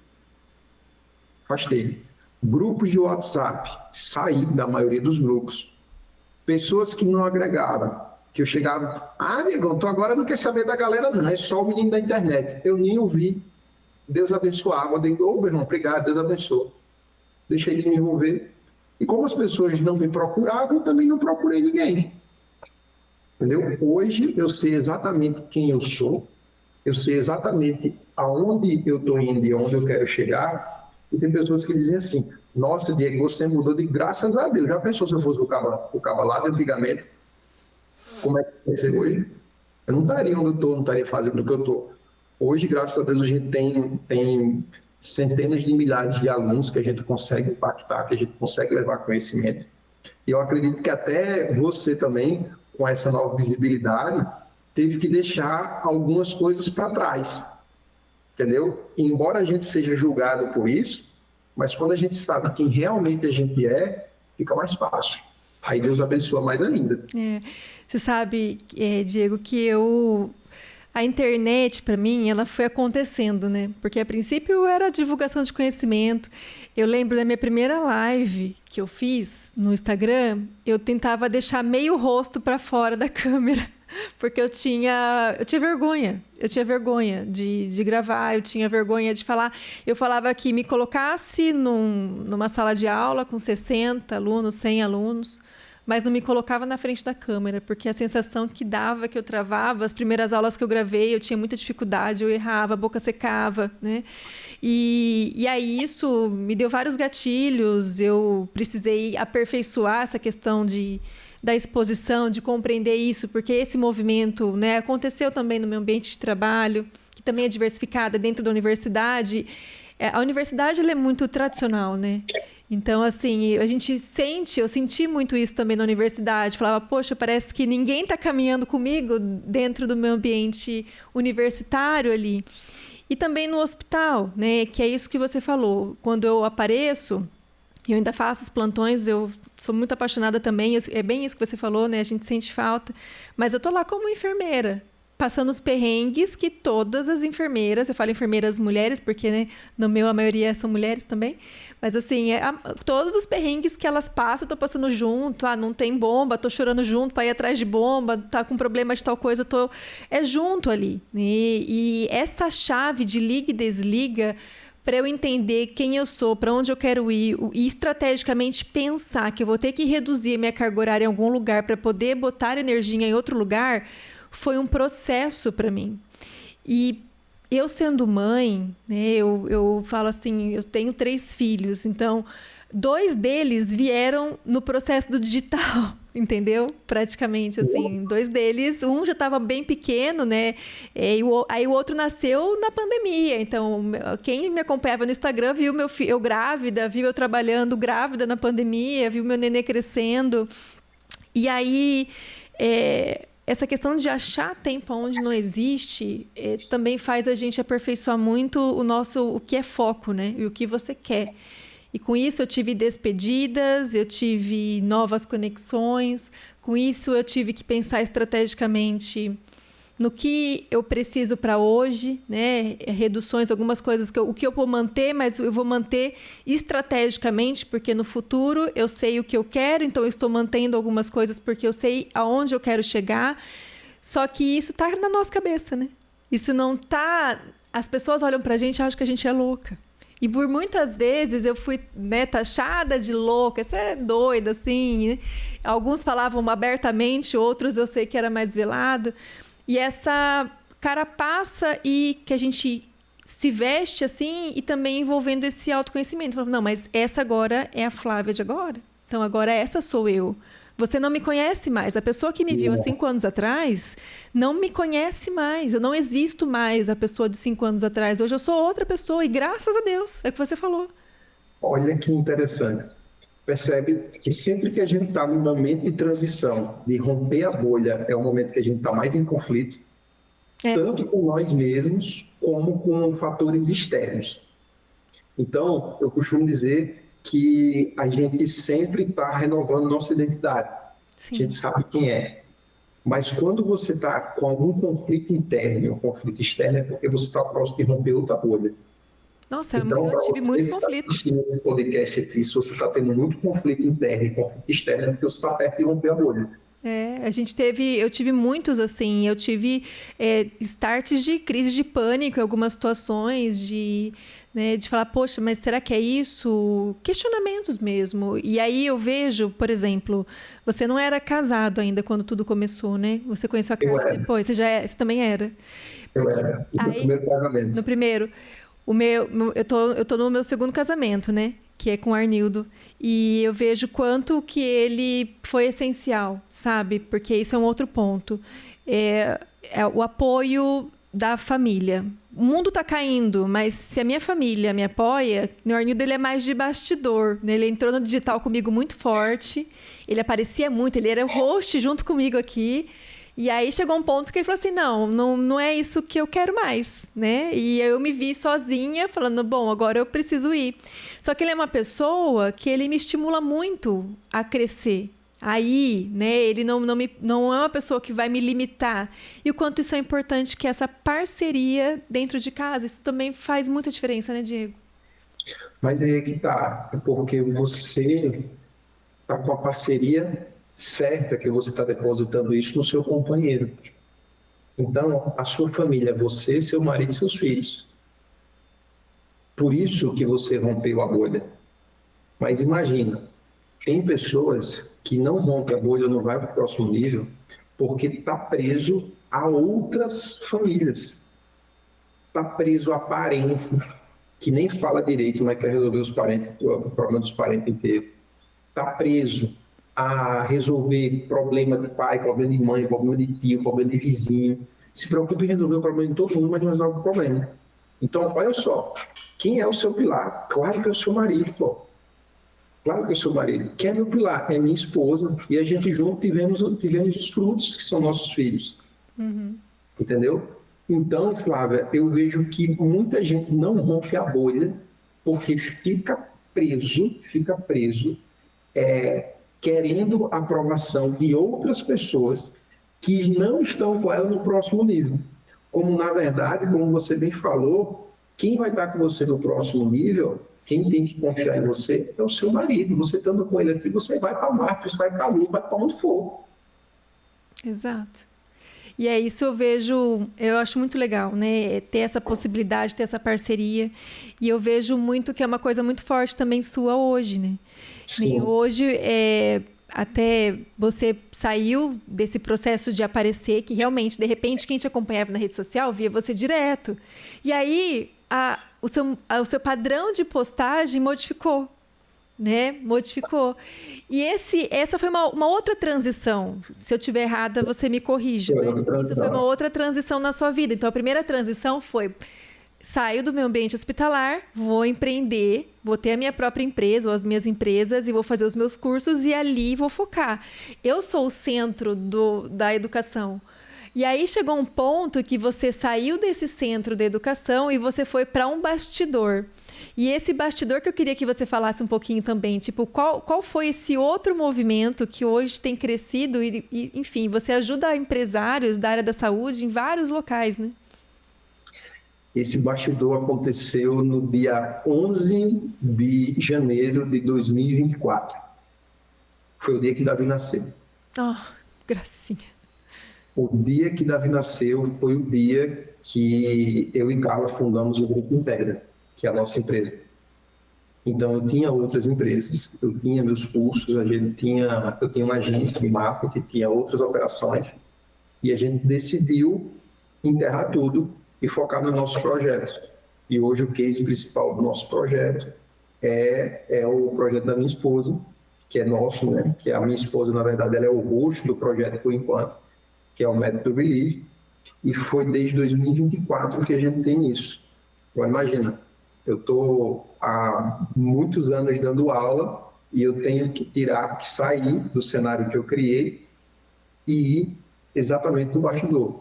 Afastei. Grupos de WhatsApp, saí da maioria dos grupos. Pessoas que não agregavam, que eu chegava, Diego, tu agora não quer saber da galera não, é só o menino da internet. Eu nem ouvi. Deus abençoava. Eu digo, meu irmão, obrigado, Deus abençoe. Deixei de me envolver. E como as pessoas não me procuravam, eu também não procurei ninguém. Entendeu? Hoje eu sei exatamente quem eu sou, eu sei exatamente aonde eu estou indo e onde eu quero chegar, e tem pessoas que dizem assim, nossa, Diego, você mudou de graças a Deus. Já pensou se eu fosse o caba lá de antigamente? Como é que vai ser hoje? Eu não estaria onde eu estou, não estaria fazendo o que eu estou. Hoje, graças a Deus, a gente tem centenas de milhares de alunos que a gente consegue impactar, que a gente consegue levar conhecimento. E eu acredito que até você também, com essa nova visibilidade, teve que deixar algumas coisas para trás, entendeu? E embora a gente seja julgado por isso, mas quando a gente sabe quem realmente a gente é, fica mais fácil. Aí Deus abençoa mais ainda. Você sabe, Diego, que a internet, para mim, ela foi acontecendo, né? Porque, a princípio, era divulgação de conhecimento. Eu lembro da minha primeira live que eu fiz no Instagram, eu tentava deixar meio rosto para fora da câmera, porque eu tinha vergonha. Eu tinha vergonha de gravar, eu tinha vergonha de falar. Eu falava que me colocasse numa sala de aula com 60 alunos, 100 alunos, mas não me colocava na frente da câmera, porque a sensação que dava, que eu travava, as primeiras aulas que eu gravei, eu tinha muita dificuldade, eu errava, a boca secava, né? E aí isso me deu vários gatilhos, eu precisei aperfeiçoar essa questão da exposição, de compreender isso, porque esse movimento, né, aconteceu também no meu ambiente de trabalho, que também é diversificada dentro da universidade. A universidade ela é muito tradicional, né? Então, assim, eu senti muito isso também na universidade. Falava, poxa, parece que ninguém está caminhando comigo dentro do meu ambiente universitário ali. E também no hospital, né? Que é isso que você falou. Quando eu apareço, eu ainda faço os plantões, eu sou muito apaixonada também. É bem isso que você falou, né? A gente sente falta. Mas eu tô lá como enfermeira, passando os perrengues que todas as enfermeiras, eu falo enfermeiras mulheres, porque, né, no meu a maioria são mulheres também, mas assim, todos os perrengues que elas passam, eu tô passando junto, não tem bomba, tô chorando junto para ir atrás de bomba, tá com problema de tal coisa, é junto ali, né? E essa chave de liga e desliga, para eu entender quem eu sou, para onde eu quero ir e estrategicamente pensar que eu vou ter que reduzir minha carga horária em algum lugar para poder botar energia em outro lugar, foi um processo para mim. E eu sendo mãe, né, eu falo assim, eu tenho 3 filhos, então 2 deles vieram no processo do digital, entendeu? Praticamente, assim, 2 deles, um já estava bem pequeno, né? Aí o outro nasceu na pandemia. Então, quem me acompanhava no Instagram viu eu grávida, viu eu trabalhando grávida na pandemia, viu meu nenê crescendo. E aí, essa questão de achar tempo onde não existe também faz a gente aperfeiçoar muito o que é foco, né? E o que você quer. E com isso eu tive despedidas, eu tive novas conexões, com isso eu tive que pensar estrategicamente no que eu preciso para hoje, né? Reduções, algumas coisas o que eu vou manter, mas eu vou manter estrategicamente, porque no futuro eu sei o que eu quero, então eu estou mantendo algumas coisas porque eu sei aonde eu quero chegar. Só que isso está na nossa cabeça, né? Isso não está... As pessoas olham para a gente e acham que a gente é louca. E por muitas vezes eu fui, né, taxada de louca, você é doida, assim. Né? Alguns falavam abertamente, outros eu sei que era mais velado. E essa carapaça e que a gente se veste assim e também envolvendo esse autoconhecimento. Falando, não, mas essa agora é a Flávia de agora. Então agora essa sou eu. Você não me conhece mais. A pessoa que me viu há 5 anos atrás não me conhece mais. Eu não existo mais a pessoa de 5 anos atrás. Hoje eu sou outra pessoa e graças a Deus, é o que você falou. Olha que interessante. Percebe que sempre que a gente está num momento de transição, de romper a bolha, é o momento que a gente está mais em conflito, tanto com nós mesmos como com fatores externos. Então, eu costumo dizer que a gente sempre está renovando nossa identidade. Sim. A gente sabe quem é. Mas quando você está com algum conflito interno, um conflito externo, é porque você está próximo de romper outra bolha. Nossa, então, eu tive muitos conflitos. Nesse podcast aqui, se você está tendo muito conflito interno e conflito externo, é porque você está perto de romper a bolha. Eu tive muitos, assim, eu tive starts de crise de pânico em algumas situações, de falar, poxa, mas será que é isso? Questionamentos mesmo. E aí eu vejo, por exemplo, você não era casado ainda quando tudo começou, né? Você conheceu a Carla depois, você também era. Eu era, no meu primeiro casamento. No primeiro. Eu tô no meu segundo casamento, né? Que é com o Arnildo. E eu vejo quanto que ele foi essencial, sabe? Porque isso é um outro ponto. É o apoio da família. O mundo tá caindo, mas se a minha família me apoia, o Arnildo ele é mais de bastidor, né? Ele entrou no digital comigo muito forte, ele aparecia muito, ele era o host junto comigo aqui. E aí chegou um ponto que ele falou assim, não é isso que eu quero mais, né? E eu me vi sozinha falando, bom, agora eu preciso ir. Só que ele é uma pessoa que ele me estimula muito a crescer. Aí, né, ele não é uma pessoa que vai me limitar. E o quanto isso é importante, que essa parceria dentro de casa, isso também faz muita diferença, né, Diego? Mas aí é que tá, porque você tá com a parceria certa, que você está depositando isso no seu companheiro. Então, a sua família, você, seu marido e seus filhos. Por isso que você rompeu a bolha. Mas imagina, tem pessoas que não rompem a bolha, não vai para o próximo nível, porque está preso a outras famílias. Está preso a parente, que nem fala direito, mas quer resolver o problema dos parentes inteiros. Está preso a resolver problema de pai, problema de mãe, problema de tio, problema de vizinho. Se preocupe em resolver o problema de todo mundo, mas não resolve o problema. Então, olha só, quem é o seu pilar? Claro que é o seu marido, pô. Claro que é o seu marido. Quem é meu pilar? É minha esposa. E a gente junto tivemos os frutos, que são nossos filhos. Uhum. Entendeu? Então, Flávia, eu vejo que muita gente não rompe a bolha porque fica preso, querendo a aprovação de outras pessoas que não estão com ela no próximo nível. Como, na verdade, como você bem falou, quem vai estar com você no próximo nível, quem tem que confiar em você, é o seu marido. Você estando com ele aqui, você vai para Marte, você vai para a Lua, vai para onde for. Exato. E é isso eu acho muito legal, né? Ter essa possibilidade, ter essa parceria. E eu vejo muito que é uma coisa muito forte também sua hoje, né? Sim. E hoje, até você saiu desse processo de aparecer, que realmente, de repente, quem te acompanhava na rede social via você direto. E aí, o seu padrão de postagem modificou, né? Modificou. E essa foi uma outra transição. Se eu estiver errada, você me corrige. Mas isso foi uma outra transição na sua vida. Então, a primeira transição foi: saio do meu ambiente hospitalar, vou empreender, vou ter a minha própria empresa ou as minhas empresas e vou fazer os meus cursos e ali vou focar. Eu sou o centro da educação. E aí chegou um ponto que você saiu desse centro da educação e você foi para um bastidor. E esse bastidor que eu queria que você falasse um pouquinho também, tipo, qual foi esse outro movimento que hoje tem crescido e, enfim, você ajuda empresários da área da saúde em vários locais, né? Esse bastidor aconteceu no dia 11 de janeiro de 2024. Foi o dia que Davi nasceu. Gracinha. O dia que Davi nasceu foi o dia que eu e Carla fundamos o Grupo Integra, que é a nossa empresa. Então, eu tinha outras empresas, eu tinha meus cursos, eu tinha uma agência de marketing, tinha outras operações, e a gente decidiu enterrar tudo e focar no nosso projeto. E hoje o case principal do nosso projeto é o projeto da minha esposa, que é nosso, né? Que a minha esposa, na verdade, ela é o rosto do projeto por enquanto, que é o método Believe, e foi desde 2024 que a gente tem isso. Então, imagina, eu estou há muitos anos dando aula e eu tenho que sair do cenário que eu criei e ir exatamente no bastidor.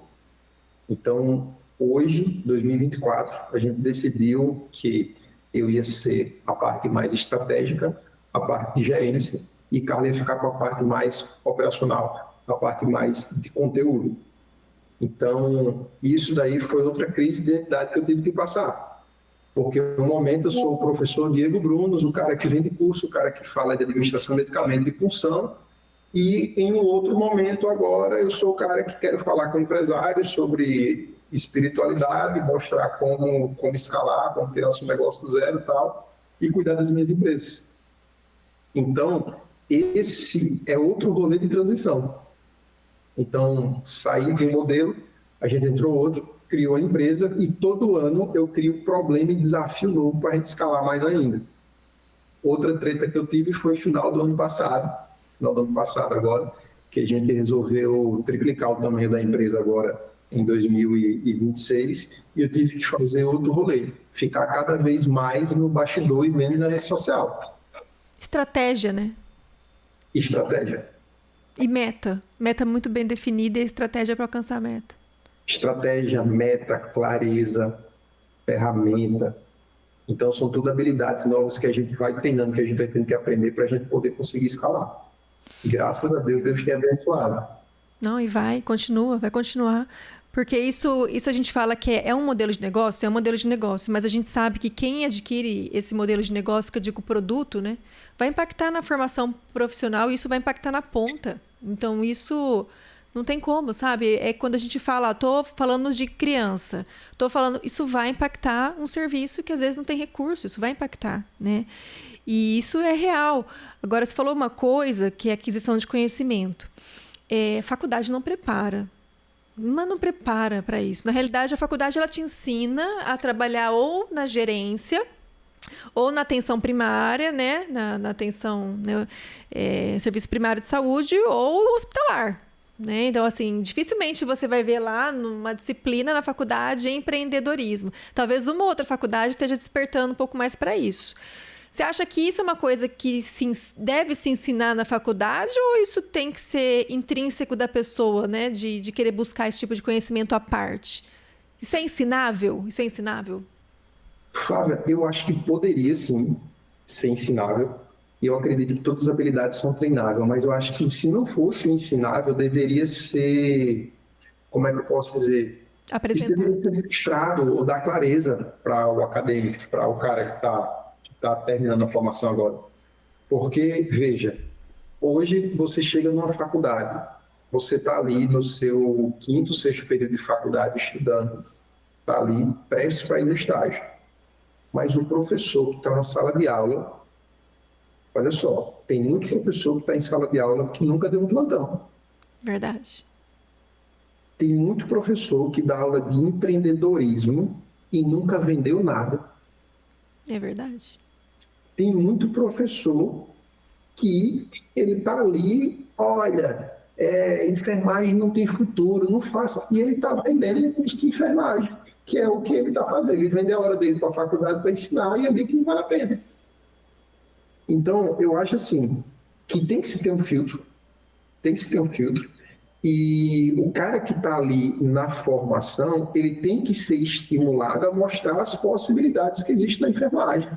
Então, hoje, 2024, a gente decidiu que eu ia ser a parte mais estratégica, a parte de gerência, e Carla ia ficar com a parte mais operacional, a parte mais de conteúdo. Então, isso daí foi outra crise de identidade que eu tive que passar. Porque, no momento, eu sou o professor Diego Brunos, o cara que vende curso, o cara que fala de administração de medicamento de punção, e, em um outro momento, agora, eu sou o cara que quero falar com empresários sobre espiritualidade, mostrar como escalar, como ter nosso negócio do zero e tal, e cuidar das minhas empresas. Então, esse é outro rolê de transição. Então, saí de um modelo, a gente entrou outro, criou a empresa e todo ano eu crio problema e desafio novo para a gente escalar mais ainda. Outra treta que eu tive foi no final do ano passado agora, que a gente resolveu triplicar o tamanho da empresa agora em 2026 e eu tive que fazer outro rolê, ficar cada vez mais no bastidor e menos na rede social. Estratégia, né? Estratégia. E meta. Meta muito bem definida e estratégia para alcançar a meta. Estratégia, meta, clareza, ferramenta. Então, são tudo habilidades novas que a gente vai treinando, que a gente vai tendo que aprender para a gente poder conseguir escalar. E graças a Deus, Deus tem abençoado. Não, e vai continuar. Porque isso a gente fala que é um modelo de negócio, mas a gente sabe que quem adquire esse modelo de negócio, que eu digo produto, né, vai impactar na formação profissional e isso vai impactar na ponta. Então, isso não tem como, sabe? É quando a gente fala, tô falando de criança, isso vai impactar um serviço que às vezes não tem recurso, isso vai impactar, né? E isso é real. Agora, você falou uma coisa que é aquisição de conhecimento. Faculdade não prepara. Mas não prepara para isso. Na realidade, a faculdade ela te ensina a trabalhar ou na gerência, ou na atenção primária, né? na atenção, né? Serviço primário de saúde, ou hospitalar. Né? Então, assim, dificilmente você vai ver lá numa disciplina na faculdade empreendedorismo. Talvez uma outra faculdade esteja despertando um pouco mais para isso. Você acha que isso é uma coisa que deve se ensinar na faculdade ou isso tem que ser intrínseco da pessoa, né? De querer buscar esse tipo de conhecimento à parte? Isso é ensinável? Flávia, eu acho que poderia sim ser ensinável. E eu acredito que todas as habilidades são treináveis, mas eu acho que se não fosse ensinável, deveria ser, como é que eu posso dizer? Isso deveria ser registrado ou dar clareza para o acadêmico, para o cara que está terminando a formação agora. Porque, veja, hoje você chega numa faculdade, você está ali no seu 5º, 6º período de faculdade estudando, está ali prestes para ir no estágio. Mas o professor que está na sala de aula Olha só, tem muito professor que está em sala de aula que nunca deu um plantão. Verdade. Tem muito professor que dá aula de empreendedorismo e nunca vendeu nada. É verdade. Tem muito professor que ele está ali, olha, enfermagem não tem futuro, não faça. E ele está vendendo curso de enfermagem, que é o que ele está fazendo. Ele vende a hora dele para a faculdade para ensinar e é ali que não vale a pena. Então, eu acho assim, que tem que se ter um filtro, tem que se ter um filtro, e o cara que está ali na formação, ele tem que ser estimulado a mostrar as possibilidades que existem na enfermagem.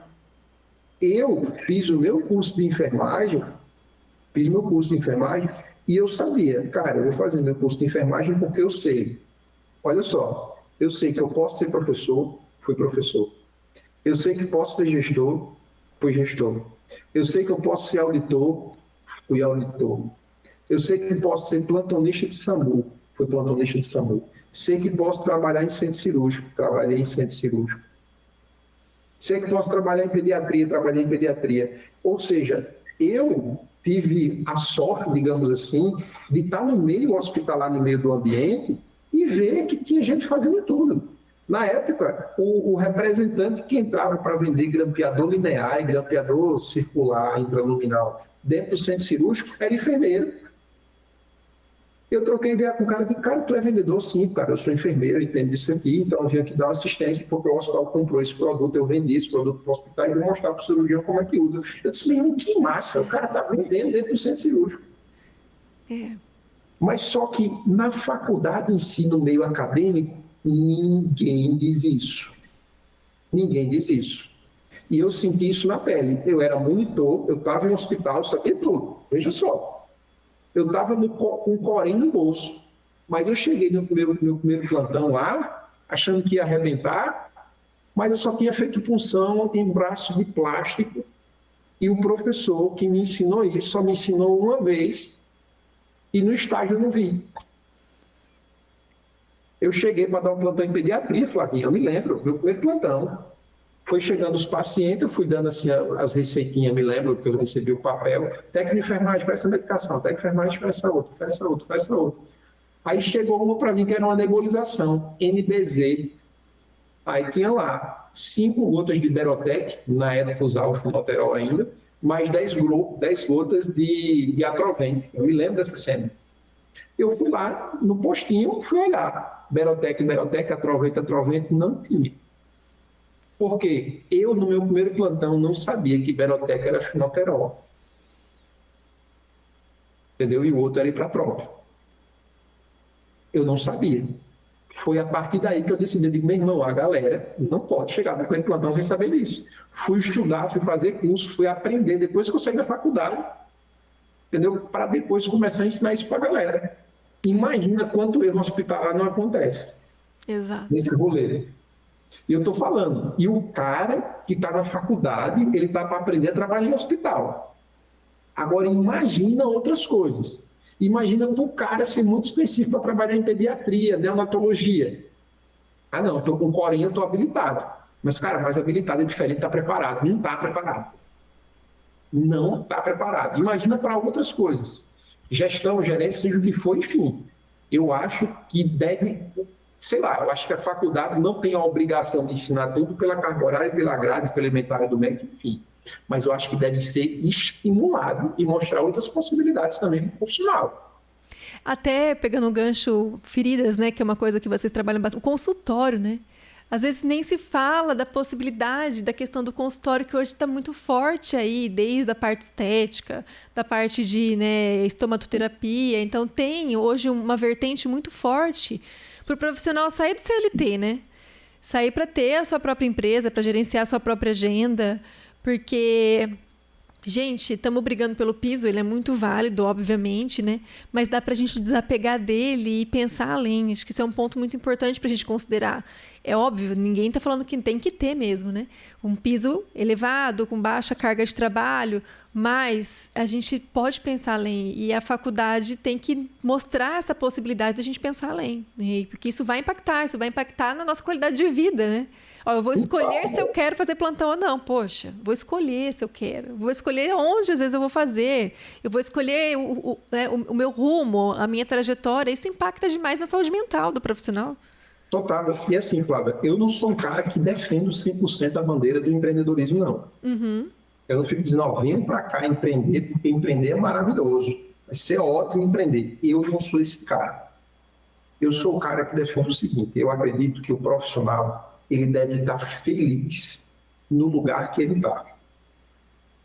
Eu fiz o meu curso de enfermagem, e eu sabia, cara, eu vou fazer meu curso de enfermagem porque eu sei. Olha só, eu sei que eu posso ser professor, fui professor. Eu sei que posso ser gestor, fui gestor. Eu sei que eu posso ser auditor, fui auditor. Eu sei que posso ser plantonista de SAMU, fui plantonista de SAMU. Sei que posso trabalhar em centro cirúrgico, trabalhei em centro cirúrgico. Sei que posso trabalhar em pediatria, trabalhei em pediatria. Ou seja, eu tive a sorte, digamos assim, de estar no meio hospitalar, no meio do ambiente, e ver que tinha gente fazendo tudo. Na época, o representante que entrava para vender grampeador linear e grampeador circular intraluminal dentro do centro cirúrgico era enfermeiro. Eu troquei ideia com o cara e disse, cara, tu é vendedor? Sim, cara, eu sou enfermeiro, entendo disso aqui, então eu vim aqui dar uma assistência porque o hospital comprou esse produto, eu vendi esse produto para o hospital e vou mostrar para o cirurgião como é que usa. Eu disse, meu, que massa, o cara está vendendo dentro do centro cirúrgico. Mas só que na faculdade em si, no meio acadêmico, ninguém diz isso. Ninguém diz isso. E eu senti isso na pele. Eu era monitor, eu estava em um hospital, sabia tudo. Veja só. Eu estava com o corém no bolso. Mas eu cheguei no meu primeiro plantão lá, achando que ia arrebentar, mas eu só tinha feito punção em braços de plástico. E o professor que me ensinou isso só me ensinou uma vez. E no estágio eu não vi. Eu cheguei para dar um plantão em pediatria, Flavinha, eu me lembro, meu primeiro plantão. Foi chegando os pacientes, eu fui dando assim as receitinhas, me lembro, que eu recebi o papel. Técnico de enfermagem, faz essa medicação. Técnico de enfermagem, faz essa outra, faz essa outra, faz essa outra. Aí chegou uma para mim que era uma nebulização, NBZ. Aí tinha lá 5 gotas de Berotec, na época usava o fenoterol ainda, mais 10 gotas de Atrovent. Eu me lembro dessa cena. Eu fui lá no postinho, fui olhar. Berotec, Atrovent, não tinha. Por quê? Eu, no meu primeiro plantão, não sabia que Berotec era fenoterol. Entendeu? E o outro era ipratrópico. Eu não sabia. Foi a partir daí que eu decidi, eu digo, meu irmão, a galera não pode chegar no primeiro plantão sem saber disso. Fui estudar, fui fazer curso, fui aprender, depois que eu saí da faculdade, entendeu? Para depois começar a ensinar isso para a galera. Imagina quanto erro hospitalar não acontece. Exato. Nesse rolê. E eu estou falando, e o cara que está na faculdade, ele está para aprender a trabalhar em hospital. Agora, imagina outras coisas. Imagina para o cara ser muito específico para trabalhar em pediatria, neonatologia. Ah, não, estou com corinha, estou habilitado. Mas, cara, mais habilitado é diferente, está preparado. Não está preparado. Não está preparado. Imagina para outras coisas. Gestão, gerência, seja o que for, enfim. Eu acho que deve... Sei lá, eu acho que a faculdade não tem a obrigação de ensinar tudo pela carga horária, pela grade, pela elementária do MEC, enfim. Mas eu acho que deve ser estimulado e mostrar outras possibilidades também no profissional. Até pegando o gancho feridas, né, que é uma coisa que vocês trabalham bastante, o consultório, né? Às vezes nem se fala da possibilidade da questão do consultório, que hoje está muito forte aí, desde a parte estética, da parte de, né, estomatoterapia. Então tem hoje uma vertente muito forte para o profissional sair do CLT, né? Sair para ter a sua própria empresa, para gerenciar a sua própria agenda, porque, gente, estamos brigando pelo piso, ele é muito válido, obviamente, né? Mas dá para a gente desapegar dele e pensar além. Acho que isso é um ponto muito importante para a gente considerar. É óbvio, ninguém está falando que tem que ter mesmo, né? Um piso elevado, com baixa carga de trabalho, Mas a gente pode pensar além, e a faculdade tem que mostrar essa possibilidade de a gente pensar além, né? Porque isso vai impactar na nossa qualidade de vida, né? Ó, eu vou escolher se eu quero fazer plantão ou não. Poxa, vou escolher se eu quero. Vou escolher onde, às vezes, eu vou fazer. Eu vou escolher o meu rumo, a minha trajetória. Isso impacta demais na saúde mental do profissional. Total. E assim, Flávia, eu não sou um cara que defendo 100% a bandeira do empreendedorismo, não. Eu não fico dizendo, venham para cá empreender, porque empreender é maravilhoso. Vai ser ótimo empreender. Eu não sou esse cara. Eu sou o cara que defende o seguinte, eu acredito que o profissional ele deve estar feliz no lugar que ele está.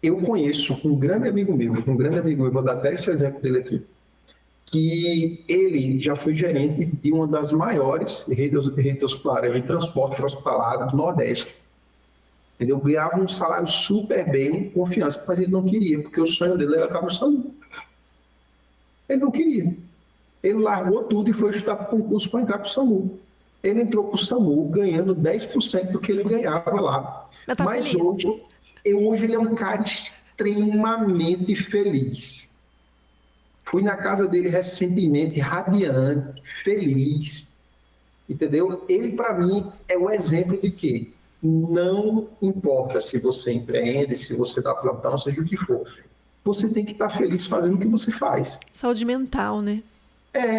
Eu conheço um grande amigo meu, vou dar até esse exemplo dele aqui, que ele já foi gerente de uma das maiores redes hospitalares de transporte hospitalar do Nordeste. Entendeu? Ganhava um salário super bem, confiança, mas ele não queria, porque o sonho dele era estar no SAMU. Ele não queria. Ele largou tudo e foi estudar para o concurso para entrar para o SAMU. Ele entrou para o SAMU ganhando 10% do que ele ganhava lá. Mas hoje ele é um cara extremamente feliz. Fui na casa dele recentemente, radiante, feliz. Entendeu? Ele, para mim, é o exemplo de que não importa se você empreende, se você dá plantão, seja o que for. Você tem que estar feliz fazendo o que você faz. Saúde mental, né?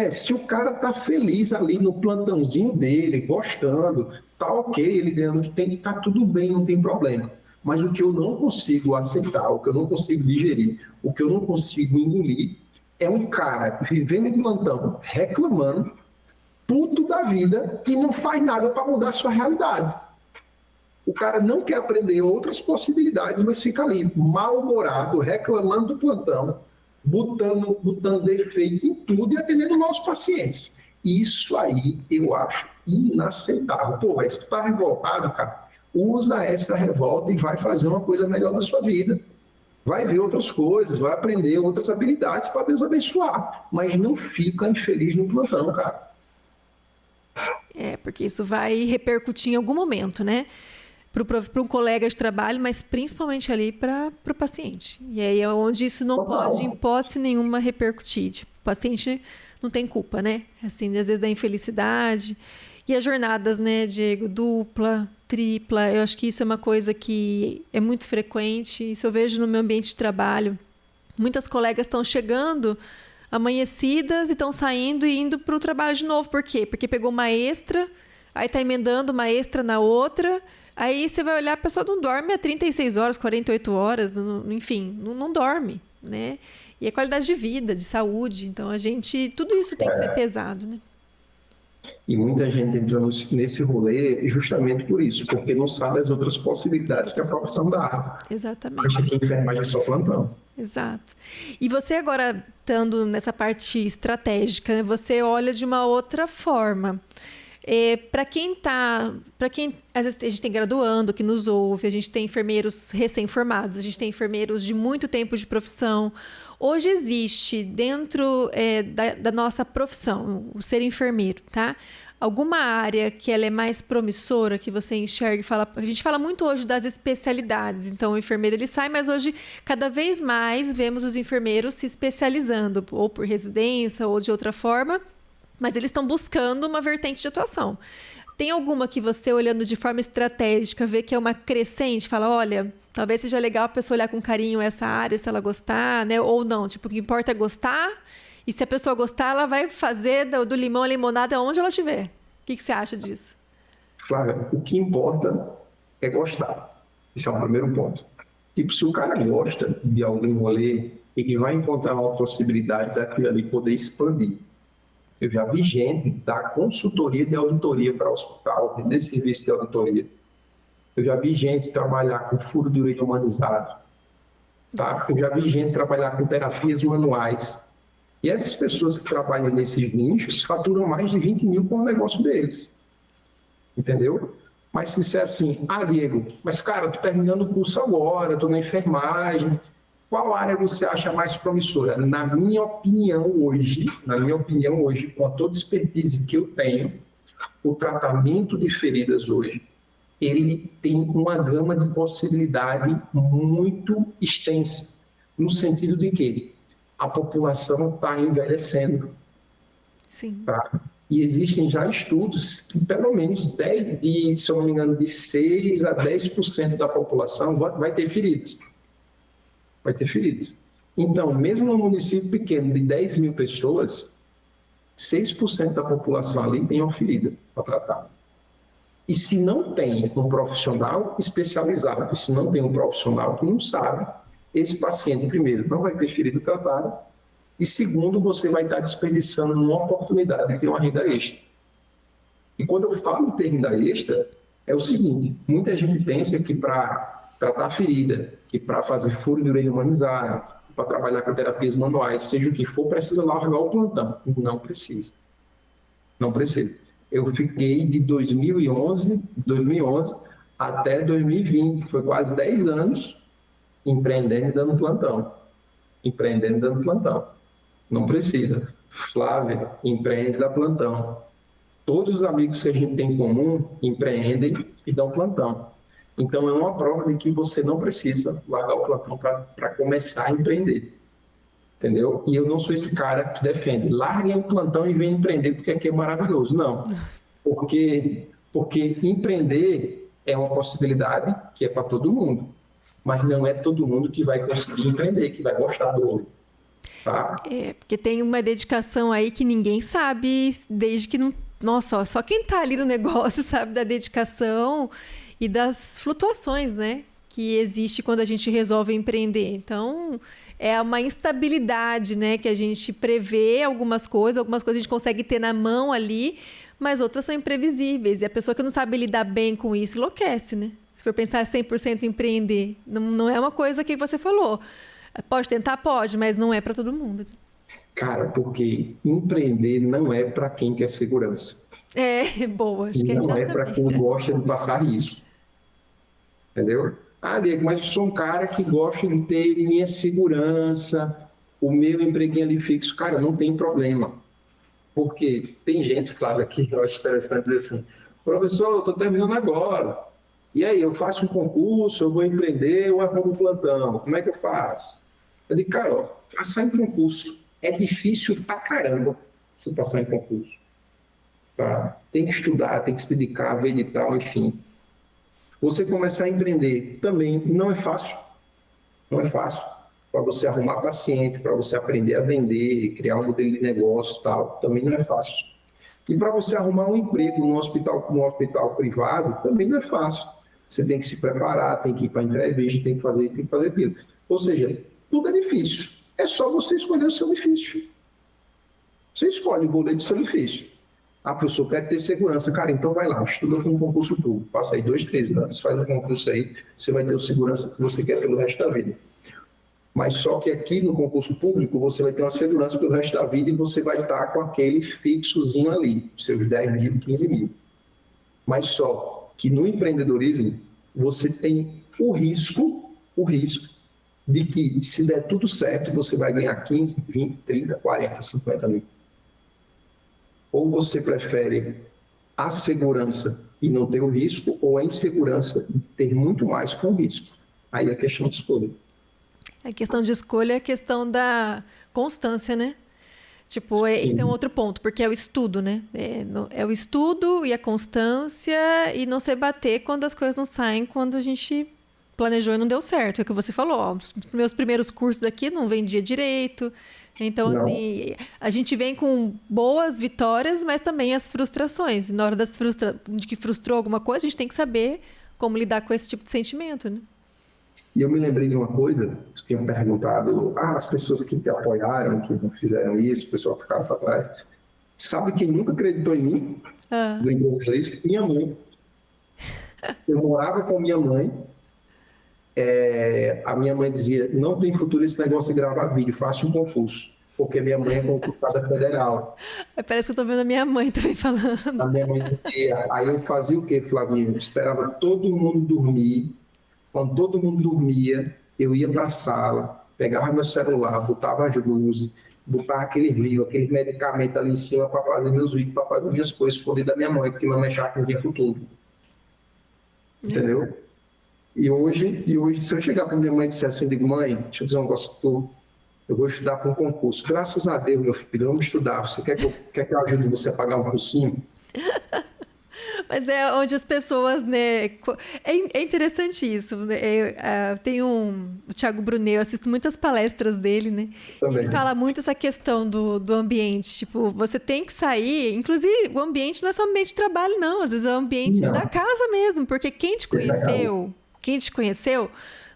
Se o cara tá feliz ali no plantãozinho dele, gostando, tá ok, ele ganhando o que tem, tá tudo bem, não tem problema. Mas o que eu não consigo aceitar, o que eu não consigo digerir, o que eu não consigo engolir, é um cara vivendo em plantão, reclamando, puto da vida, e não faz nada para mudar a sua realidade. O cara não quer aprender outras possibilidades, mas fica ali, mal-humorado, reclamando do plantão, botando defeito em tudo e atendendo nossos pacientes. Isso aí eu acho inaceitável. Pô, se tu tá revoltado, cara, usa essa revolta e vai fazer uma coisa melhor na sua vida. Vai ver outras coisas, vai aprender outras habilidades para Deus abençoar. Mas não fica infeliz no plantão, cara. Porque isso vai repercutir em algum momento, né? Para um colega de trabalho, mas principalmente ali para o paciente. E aí é onde isso não pode, em hipótese nenhuma, repercutir. Tipo, o paciente não tem culpa, né? Assim, às vezes da infelicidade. E as jornadas, né, Diego, dupla, tripla, eu acho que isso é uma coisa que é muito frequente. Isso eu vejo no meu ambiente de trabalho. Muitas colegas estão chegando amanhecidas e estão saindo e indo para o trabalho de novo. Por quê? Porque pegou uma extra, aí está emendando uma extra na outra. Aí você vai olhar, a pessoa não dorme há 36 horas, 48 horas, enfim, não dorme, né? E a qualidade de vida, de saúde, então tudo isso tem que ser pesado, né? E muita gente entra nesse rolê justamente por isso, porque não sabe as outras possibilidades que a profissão dá. Exatamente. Acha que enfermagem é só plantão. Exato. E você agora, estando nessa parte estratégica, né, você olha de uma outra forma. Para quem às vezes a gente tem graduando que nos ouve, a gente tem enfermeiros recém-formados, a gente tem enfermeiros de muito tempo de profissão. Hoje existe dentro da nossa profissão, o ser enfermeiro, tá? Alguma área que ela é mais promissora, que você enxerga e fala... A gente fala muito hoje das especialidades, então o enfermeiro ele sai, mas hoje cada vez mais vemos os enfermeiros se especializando, ou por residência ou de outra forma, mas eles estão buscando uma vertente de atuação. Tem alguma que você, olhando de forma estratégica, vê que é uma crescente? Fala, olha, talvez seja legal a pessoa olhar com carinho essa área, se ela gostar, né? Ou não, tipo, o que importa é gostar, e se a pessoa gostar, ela vai fazer do limão a limonada onde ela estiver. O que você acha disso? Flávia, o que importa é gostar. Esse é o primeiro ponto. Tipo, se o cara gosta de algum rolê, ele vai encontrar uma possibilidade daquilo ali poder expandir. Eu já vi gente dar consultoria de auditoria para o hospital, vender serviço de auditoria. Eu já vi gente trabalhar com furo de orelha humanizado. Tá? Eu já vi gente trabalhar com terapias manuais. E essas pessoas que trabalham nesses nichos faturam mais de 20 mil com o negócio deles. Entendeu? Mas se disser assim, Diego, mas cara, eu estou terminando o curso agora, estou na enfermagem... Qual área você acha mais promissora? Na minha opinião hoje, com toda a expertise que eu tenho, o tratamento de feridas hoje, ele tem uma gama de possibilidade muito extensa. no sentido de que a população está envelhecendo. Sim. Tá? E existem já estudos que pelo menos se eu não me engano, de 6 a 10% da população vai ter feridas. Vai ter feridas. Então, mesmo num município pequeno de 10 mil pessoas, 6% da população ali tem uma ferida para tratar. E se não tem um profissional especializado, se não tem um profissional que não sabe, esse paciente, primeiro, não vai ter ferida tratada, e segundo, você vai estar desperdiçando uma oportunidade de ter uma renda extra. E quando eu falo de ter renda extra, é o seguinte, muita gente pensa que para tratar ferida, que para fazer furo de orelha humanizado, para trabalhar com terapias manuais, seja o que for, precisa largar o plantão. Não precisa. Não precisa. Eu fiquei de 2011 até 2020, foi quase 10 anos, empreendendo e dando plantão. Empreendendo e dando plantão. Não precisa. Flávia, empreende e dá plantão. Todos os amigos que a gente tem em comum empreendem e dão plantão. Então, é uma prova de que você não precisa largar o plantão para começar a empreender. Entendeu? E eu não sou esse cara que defende, larguem o plantão e venham empreender porque aqui é maravilhoso. Não. Porque empreender é uma possibilidade que é para todo mundo. Mas não é todo mundo que vai conseguir empreender, que vai gostar do outro. Tá? Porque tem uma dedicação aí que ninguém sabe, desde que não... Nossa, só quem está ali no negócio sabe da dedicação e das flutuações, né? Que existe quando a gente resolve empreender. Então, é uma instabilidade, né? Que a gente prevê algumas coisas a gente consegue ter na mão ali, mas outras são imprevisíveis. E a pessoa que não sabe lidar bem com isso enlouquece, né? Se for pensar 100% empreender, não é uma coisa que você falou. Pode tentar? Pode, mas não é para todo mundo. Cara, porque empreender não é para quem quer segurança. Boa, acho que não é para quem gosta de passar risco. Entendeu? Diego, mas eu sou um cara que gosta de ter minha segurança, o meu empreguinho ali fixo. Cara, não tem problema. Porque tem gente, claro, aqui, eu acho interessante dizer assim, professor, eu estou terminando agora. E aí, eu faço um concurso, eu vou empreender, eu arrumo um plantão. Como é que eu faço? Eu digo, cara, passar em concurso é difícil pra caramba você passar em concurso. Tá? Tem que estudar, tem que se dedicar, ver edital, enfim. Você começar a empreender também não é fácil. Não é fácil. Para você arrumar paciente, para você aprender a vender, criar um modelo de negócio e tal, também não é fácil. E para você arrumar um emprego num hospital privado, também não é fácil. Você tem que se preparar, tem que ir para a entrevista, tem que fazer aquilo. Ou seja, tudo é difícil. É só você escolher o seu difícil. Você escolhe o rolê do seu difícil. A pessoa quer ter segurança. Cara, então vai lá, estuda com um concurso público. Passa aí 2, 3 anos, faz um concurso aí, você vai ter a segurança que você quer pelo resto da vida. Mas só que aqui no concurso público, você vai ter uma segurança pelo resto da vida e você vai estar com aquele fixozinho ali, seus 10 mil, 15 mil. Mas só que no empreendedorismo, você tem o risco de que, se der tudo certo, você vai ganhar 15, 20, 30, 40, 50 mil. Ou você prefere a segurança e não ter o risco, ou a insegurança e ter muito mais com o risco. Aí é questão de escolha. A questão de escolha é a questão da constância, né? Tipo, esse é um outro ponto, porque é o estudo, né? É o estudo e a constância e não se bater quando as coisas não saem, quando a gente planejou e não deu certo. É o que você falou, ó, os meus primeiros cursos aqui não vendia direito. Então, não. Assim, a gente vem com boas vitórias, mas também as frustrações. E na hora de que frustrou alguma coisa, a gente tem que saber como lidar com esse tipo de sentimento, né? E eu me lembrei de uma coisa, que tinham perguntado, as pessoas que te apoiaram, que não fizeram isso, o pessoal ficava para trás. Sabe quem nunca acreditou em mim? Do empreendedorismo? Minha mãe. Eu morava com minha mãe, a minha mãe dizia, não tem futuro esse negócio de gravar vídeo, faça um concurso, porque minha mãe é concursada federal. Parece que eu estou vendo a minha mãe também falando. A minha mãe dizia, aí eu fazia o quê, Flavinho? Eu esperava todo mundo dormir. Quando todo mundo dormia, eu ia para a sala, pegava meu celular, botava as luzes, botava aquele livro, aquele medicamento ali em cima para fazer meus vídeos, para fazer minhas coisas, escondido da minha mãe, porque minha mãe achava que não tinha futuro. Entendeu? E hoje, se eu chegar para minha mãe e disser assim, digo, mãe, deixa eu dizer um negócio, eu vou estudar para um concurso. Graças a Deus, meu filho, vamos estudar. Você quer que eu ajude você a pagar um cursinho? Mas é onde as pessoas, né? É interessante isso. Né? Tem o Thiago Brunet, eu assisto muitas palestras dele, né? Também. Ele fala muito essa questão do ambiente. Tipo, você tem que sair. Inclusive, o ambiente não é só o ambiente de trabalho, não. Às vezes é o ambiente Não. da casa mesmo, porque quem te conheceu.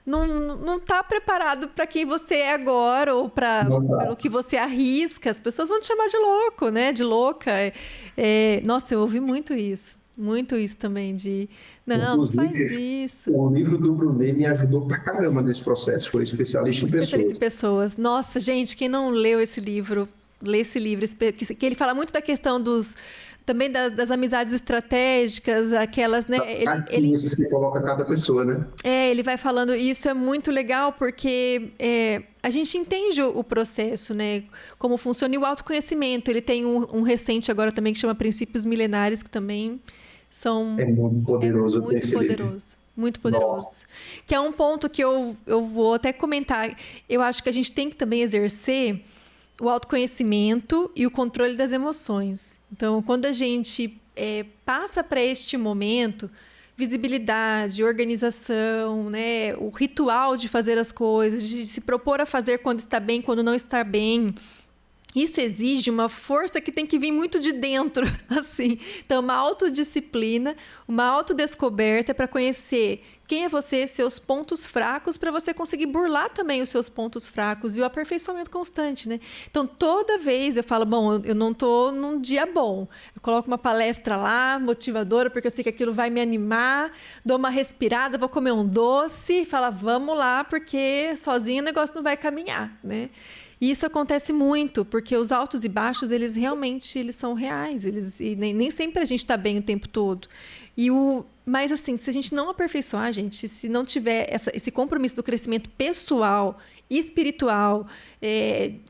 Não está preparado para quem você é agora ou Não tá. pelo que você arrisca. As pessoas vão te chamar de louco, né? De louca. Nossa, eu ouvi muito isso. Muito isso também de... Não faz Inclusive, isso. o livro do Brunet me ajudou pra caramba nesse processo. Foi especialista Um em especialista em pessoas. pessoas. Nossa, gente, quem não leu esse livro, lê esse livro. Que ele fala muito da questão também das amizades estratégicas, aquelas, né? Características que coloca cada pessoa, né? Ele vai falando, e isso é muito legal porque a gente entende o processo, né? Como funciona e o autoconhecimento. Ele tem um recente agora também que chama Princípios Milenares, que também são... É muito poderoso muito esse livro. poderoso. Muito poderoso. Nossa. Que é um ponto que eu vou até comentar. Eu acho que a gente tem que também exercer o autoconhecimento e o controle das emoções. Então, quando a gente passa para este momento, visibilidade, organização, né, o ritual de fazer as coisas, de se propor a fazer quando está bem, quando não está bem, isso exige uma força que tem que vir muito de dentro, assim. Então, uma autodisciplina, uma autodescoberta para conhecer quem é você, seus pontos fracos, para você conseguir burlar também os seus pontos fracos e o aperfeiçoamento constante, né? Então, toda vez eu falo, bom, eu não estou num dia bom. Eu coloco uma palestra lá, motivadora, porque eu sei que aquilo vai me animar, dou uma respirada, vou comer um doce, falo, vamos lá, porque sozinho o negócio não vai caminhar, né? E isso acontece muito, porque os altos e baixos, eles são reais. E nem sempre a gente está bem o tempo todo. Mas, assim, se a gente não aperfeiçoar, gente, se não tiver esse compromisso do crescimento pessoal e espiritual,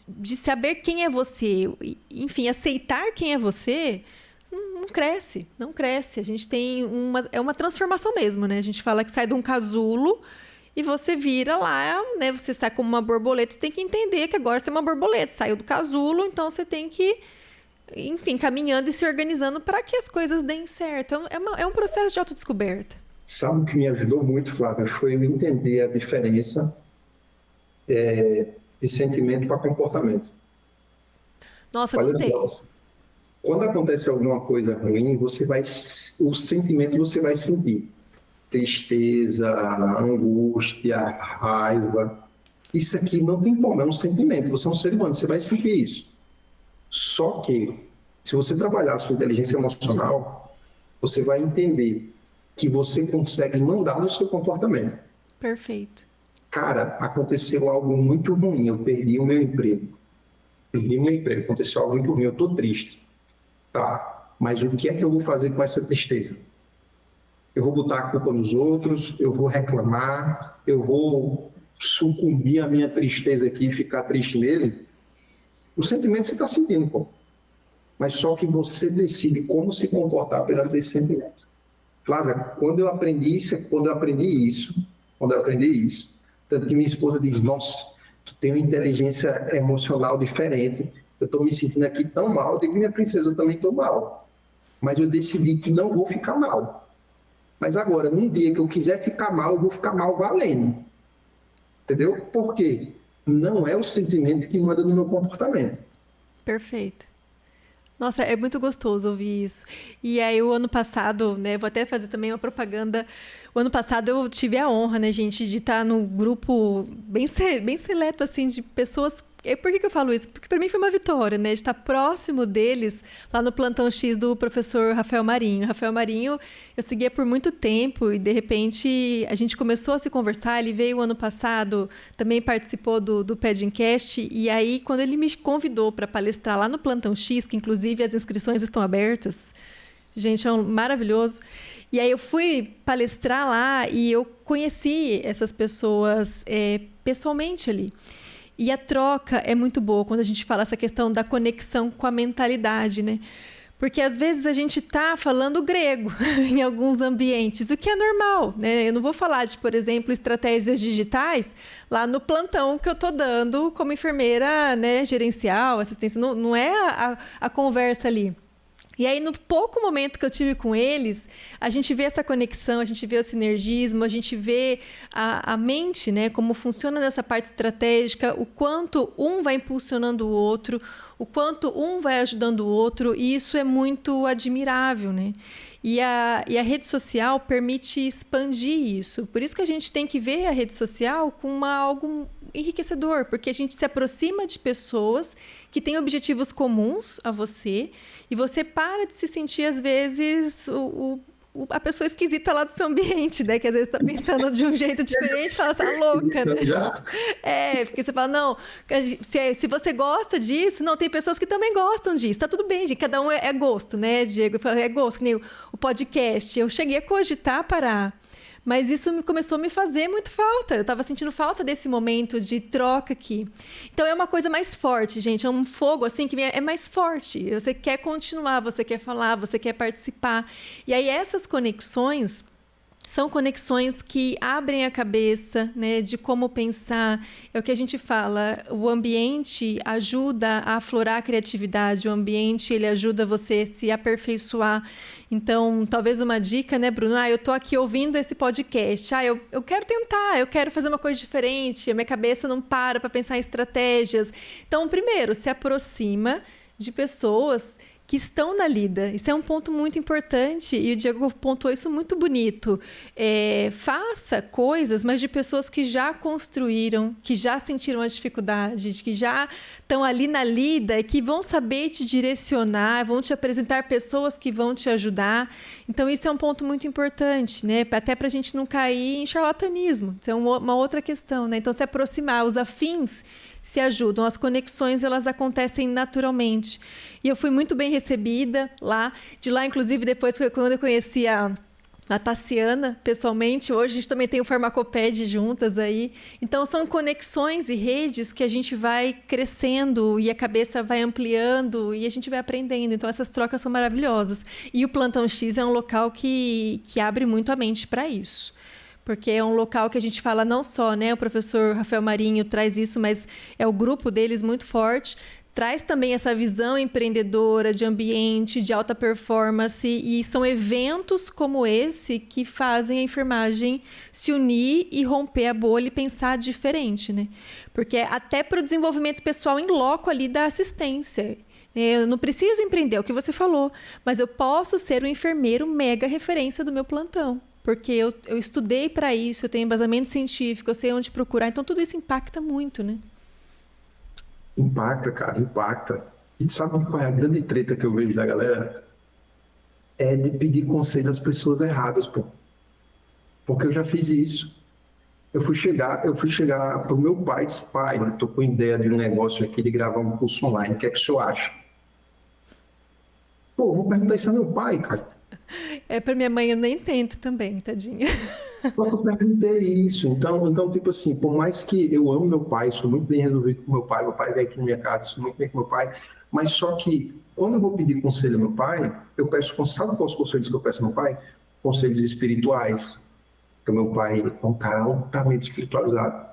de saber quem é você, enfim, aceitar quem é você, não cresce, não cresce. A gente tem uma transformação mesmo, né? A gente fala que sai de um casulo e você vira lá, né? Você sai como uma borboleta, você tem que entender que agora você é uma borboleta, saiu do casulo, então você tem que, enfim, caminhando e se organizando para que as coisas deem certo. Então, é um processo de autodescoberta. Sabe o que me ajudou muito, Flávia? Foi eu entender a diferença de sentimento para comportamento. Nossa, Olha gostei. só, quando acontece alguma coisa ruim, o sentimento você vai sentir. Tristeza, angústia, raiva. Isso aqui não tem como, é um sentimento. Você é um ser humano, você vai sentir isso. Só que, se você trabalhar a sua inteligência emocional, você vai entender que você consegue mandar no seu comportamento. Perfeito. Cara, aconteceu algo muito ruim, eu perdi o meu emprego. Aconteceu algo muito ruim, eu estou triste. Tá, mas o que é que eu vou fazer com essa tristeza? Eu vou botar a culpa nos outros, eu vou reclamar, eu vou sucumbir à minha tristeza aqui e ficar triste mesmo? O sentimento você está sentindo, pô. Mas só que você decide como se comportar perante esse sentimento. Flávia, quando eu aprendi isso, tanto que minha esposa diz, nossa, tu tem uma inteligência emocional diferente, eu estou me sentindo aqui tão mal, eu digo, minha princesa, eu também estou mal. Mas eu decidi que não vou ficar mal. Mas agora, num dia que eu quiser ficar mal, eu vou ficar mal valendo. Entendeu? Por quê? Não é o sentimento que manda no meu comportamento. Perfeito. Nossa, é muito gostoso ouvir isso. E aí, o ano passado, né, vou até fazer também uma propaganda. O ano passado eu tive a honra, né, gente, de estar no grupo bem seleto, assim, de pessoas. Por que eu falo isso? Porque para mim foi uma vitória, né, de estar próximo deles lá no Plantão X do professor Rafael Marinho. Rafael Marinho eu seguia por muito tempo e, de repente, a gente começou a se conversar. Ele veio ano passado, também participou do Pedcast. E aí, quando ele me convidou para palestrar lá no Plantão X, que inclusive as inscrições estão abertas, gente, é maravilhoso. E aí eu fui palestrar lá e eu conheci essas pessoas pessoalmente ali. E a troca é muito boa quando a gente fala essa questão da conexão com a mentalidade, né? Porque às vezes a gente está falando grego em alguns ambientes, o que é normal, né? Eu não vou falar de, por exemplo, estratégias digitais lá no plantão que eu estou dando como enfermeira, né, gerencial, assistência, não é a conversa ali. E aí, no pouco momento que eu tive com eles, a gente vê essa conexão, a gente vê o sinergismo, a gente vê a mente, né, como funciona nessa parte estratégica, o quanto um vai impulsionando o outro, o quanto um vai ajudando o outro, e isso é muito admirável, né? E a rede social permite expandir isso. Por isso que a gente tem que ver a rede social como algo enriquecedor, porque a gente se aproxima de pessoas que têm objetivos comuns a você e você para de se sentir, às vezes, a pessoa esquisita lá do seu ambiente, né? Que às vezes está pensando de um jeito diferente e fala, tá louca, né? Porque você fala, não, se você gosta disso, não, tem pessoas que também gostam disso, tá tudo bem, gente, cada um é gosto, né, Diego? Eu falo, é gosto, que nem o podcast, eu cheguei a cogitar parar. Mas isso começou a me fazer muito falta. Eu estava sentindo falta desse momento de troca aqui. Então, é uma coisa mais forte, gente. É um fogo, assim, que é mais forte. Você quer continuar, você quer falar, você quer participar. E aí, essas conexões são conexões que abrem a cabeça, né, de como pensar. É o que a gente fala, o ambiente ajuda a aflorar a criatividade, o ambiente ele ajuda você a se aperfeiçoar. Então, talvez uma dica, né, Bruno? Eu estou aqui ouvindo esse podcast. Eu quero tentar, eu quero fazer uma coisa diferente, a minha cabeça não para pensar em estratégias. Então, primeiro, se aproxima de pessoas que estão na lida. Isso é um ponto muito importante e o Diego pontuou isso muito bonito. Faça coisas, mas de pessoas que já construíram, que já sentiram a dificuldade, que já estão ali na lida e que vão saber te direcionar, vão te apresentar pessoas que vão te ajudar. Então, isso é um ponto muito importante, né? Até para a gente não cair em charlatanismo. Isso é uma outra questão, né? Então, se aproximar, os afins se ajudam, as conexões elas acontecem naturalmente. E eu fui muito bem recebida lá. De lá, inclusive, depois foi quando eu conheci a Tassiana, pessoalmente. Hoje a gente também tem o Farmacoped juntas aí. Então, são conexões e redes que a gente vai crescendo e a cabeça vai ampliando e a gente vai aprendendo. Então, essas trocas são maravilhosas. E o Plantão X é um local que abre muito a mente para isso. Porque é um local que a gente fala não só, né? O professor Rafael Marinho traz isso, mas é o grupo deles muito forte. Traz também essa visão empreendedora de ambiente, de alta performance. E são eventos como esse que fazem a enfermagem se unir e romper a bolha e pensar diferente, né? Porque até para o desenvolvimento pessoal em loco ali da assistência. Eu não preciso empreender, é o que você falou. Mas eu posso ser um enfermeiro mega referência do meu plantão. Porque eu estudei para isso, eu tenho embasamento científico, eu sei onde procurar. Então, tudo isso impacta muito, né? Impacta, cara, impacta. E sabe qual é a grande treta que eu vejo da galera? É de pedir conselho às pessoas erradas, pô. Porque eu já fiz isso. Eu fui chegar pro meu pai e disse, pai, eu tô com ideia de um negócio aqui de gravar um curso online, o que é que o senhor acha? Pô, vou perguntar isso ao meu pai, cara. Para minha mãe eu nem tento também, tadinha. Só que eu perguntei isso. Então, tipo assim, por mais que eu amo meu pai, sou muito bem resolvido com meu pai vem aqui na minha casa, sou muito bem com meu pai, mas só que quando eu vou pedir conselho ao meu pai, eu peço, sabe quais os conselhos que eu peço ao meu pai? Conselhos espirituais, porque o meu pai é um cara altamente espiritualizado.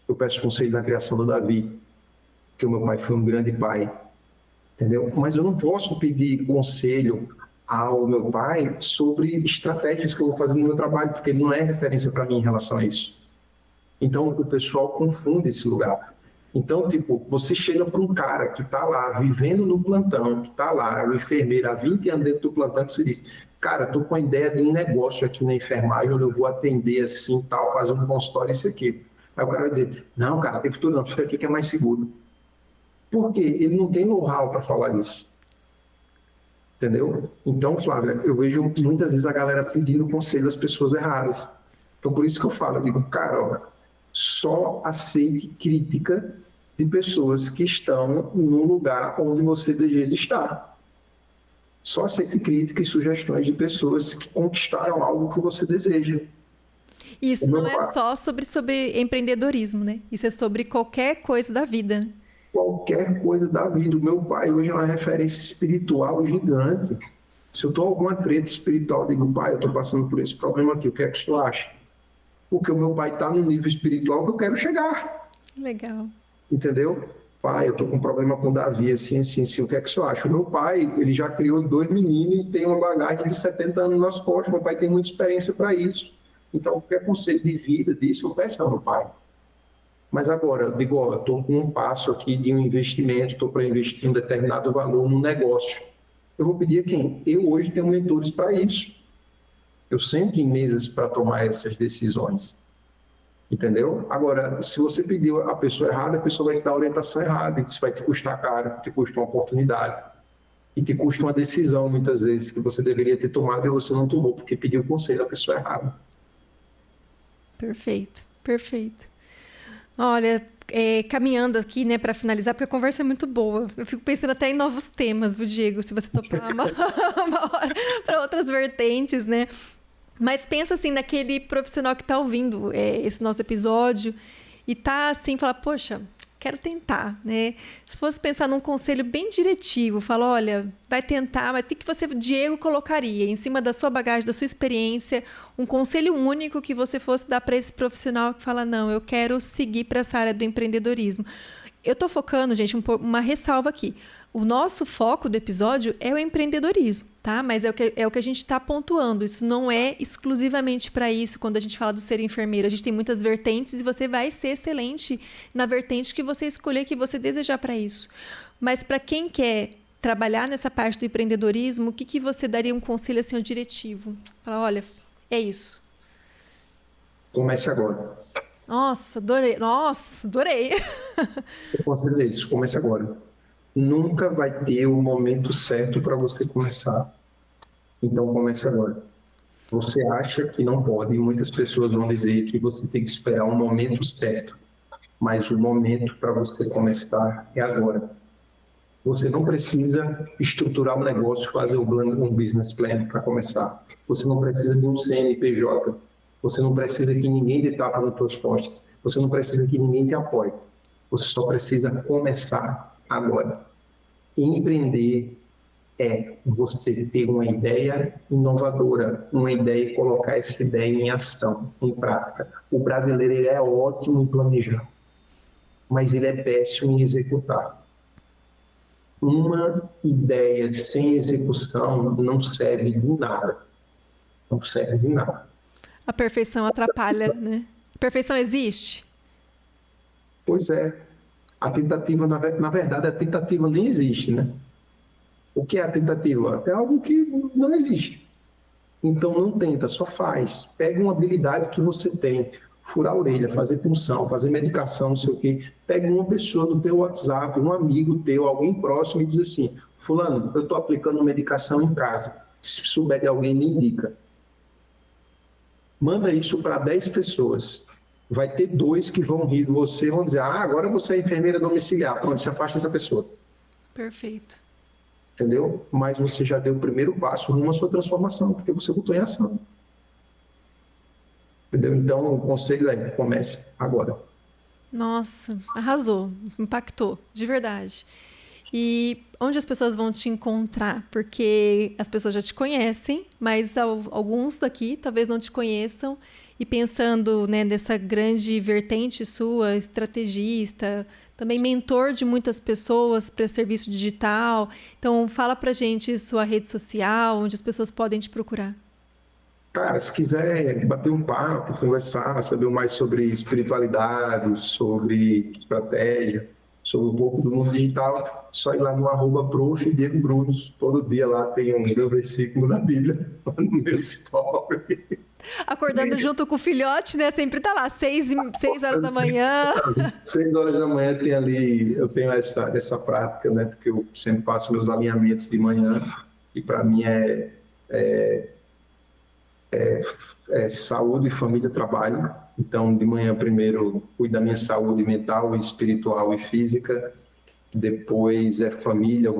Eu peço conselho da criação do Davi, porque o meu pai foi um grande pai, entendeu? Mas eu não posso pedir conselho ao meu pai sobre estratégias que eu vou fazer no meu trabalho, porque ele não é referência para mim em relação a isso. Então, o pessoal confunde esse lugar. Então, tipo, você chega para um cara que está lá, vivendo no plantão, que está lá, o enfermeiro há 20 anos dentro do plantão, que você diz, cara, estou com a ideia de um negócio aqui na enfermagem, onde eu vou atender assim, tal, fazer um consultório, isso aqui. Aí o cara vai dizer, não, cara, tem futuro não, fica aqui que é mais seguro. Por quê? Ele não tem know-how para falar isso. Entendeu? Então, Flávia, eu vejo muitas vezes a galera pedindo conselho às pessoas erradas. Então, por isso que eu falo, eu digo, cara, ó, só aceite crítica de pessoas que estão no lugar onde você deseja estar. Só aceite crítica e sugestões de pessoas que conquistaram algo que você deseja. Isso não é só sobre empreendedorismo, né? Isso é sobre qualquer coisa da vida. qualquer coisa da vida. O meu pai hoje é uma referência espiritual gigante. Se eu estou em alguma treta espiritual, eu digo, pai, eu estou passando por esse problema aqui, o que é que tu acha? Porque o meu pai está no nível espiritual que eu quero chegar. Legal. Entendeu? Pai, eu estou com um problema com o Davi, assim, o que é que você acha? O meu pai, ele já criou 2 meninos e tem uma bagagem de 70 anos nas costas, meu pai tem muita experiência para isso. Então, qualquer conselho de vida disso, eu peço ao meu pai. Mas agora, eu digo, ó, eu estou com um passo aqui de um investimento, estou para investir um determinado valor no negócio. Eu vou pedir a quem? Eu hoje tenho mentores para isso. Eu sento em mesas para tomar essas decisões. Entendeu? Agora, se você pedir a pessoa errada, a pessoa vai te dar a orientação errada. Isso vai te custar caro, te custa uma oportunidade. E te custa uma decisão, muitas vezes, que você deveria ter tomado e você não tomou, porque pediu o conselho da pessoa errada. Perfeito, perfeito. Olha, caminhando aqui, né, para finalizar, porque a conversa é muito boa. Eu fico pensando até em novos temas, viu, Diego? Se você topar uma hora para outras vertentes, né? Mas pensa assim naquele profissional que está ouvindo esse nosso episódio e tá assim, fala, poxa, quero tentar, né? Se fosse pensar num conselho bem diretivo, fala, olha, vai tentar, mas o que você, Diego, colocaria em cima da sua bagagem, da sua experiência, um conselho único que você fosse dar para esse profissional que fala, não, eu quero seguir para essa área do empreendedorismo. Eu estou focando, gente, uma ressalva aqui. O nosso foco do episódio é o empreendedorismo, tá? Mas é o que a gente está pontuando. Isso não é exclusivamente para isso. Quando a gente fala do ser enfermeiro, a gente tem muitas vertentes e você vai ser excelente na vertente que você escolher, que você desejar para isso. Mas para quem quer trabalhar nessa parte do empreendedorismo, o que você daria um conselho assim, diretivo? Fala, olha, é isso. Comece agora. Nossa, adorei. Nossa, adorei. O conselho é isso, comece agora. Nunca vai ter o momento certo para você começar. Então, comece agora. Você acha que não pode, e muitas pessoas vão dizer que você tem que esperar um momento certo, mas o momento para você começar é agora. Você não precisa estruturar um negócio, fazer um business plan para começar. Você não precisa de um CNPJ. Você não precisa que ninguém dê tapa nas suas costas. Você não precisa que ninguém te apoie. Você só precisa começar agora. Empreender é você ter uma ideia inovadora, uma ideia e colocar essa ideia em ação, em prática. O brasileiro ele é ótimo em planejar, mas ele é péssimo em executar. Uma ideia sem execução não serve de nada. Não serve de nada. A perfeição atrapalha, né? A perfeição existe? Pois é. A tentativa, na verdade, a tentativa nem existe, né? O que é a tentativa? É algo que não existe. Então, não tenta, só faz. Pega uma habilidade que você tem, furar a orelha, fazer punção, fazer medicação, não sei o quê. Pega uma pessoa do teu WhatsApp, um amigo teu, alguém próximo e diz assim, fulano, eu estou aplicando medicação em casa. Se souber de alguém, me indica. Manda isso para 10 pessoas. Vai ter 2 que vão rir de você e vão dizer, agora você é enfermeira domiciliar. Pronto, se afasta dessa pessoa. Perfeito. Entendeu? Mas você já deu o primeiro passo rumo à sua transformação, porque você botou em ação. Entendeu? Então, o conselho é, comece agora. Nossa, arrasou, impactou, de verdade. E onde as pessoas vão te encontrar? Porque as pessoas já te conhecem, mas alguns aqui talvez não te conheçam. E pensando, né, nessa grande vertente sua, estrategista, também mentor de muitas pessoas para serviço digital. Então, fala pra gente sua rede social, onde as pessoas podem te procurar. Cara, se quiser bater um papo, conversar, saber mais sobre espiritualidade, sobre estratégia, sobre um pouco do mundo digital, só ir lá no @prof. Diego Brunos. Todo dia lá tem um meu versículo da Bíblia no meu story. Acordando junto com o filhote, né? Sempre tá lá, 6 horas da manhã. 6 horas da manhã tem ali, eu tenho essa prática, né? Porque eu sempre faço meus alinhamentos de manhã e para mim é saúde, família, trabalho. Então, de manhã, primeiro, cuido da minha saúde mental, espiritual e física. Depois é família,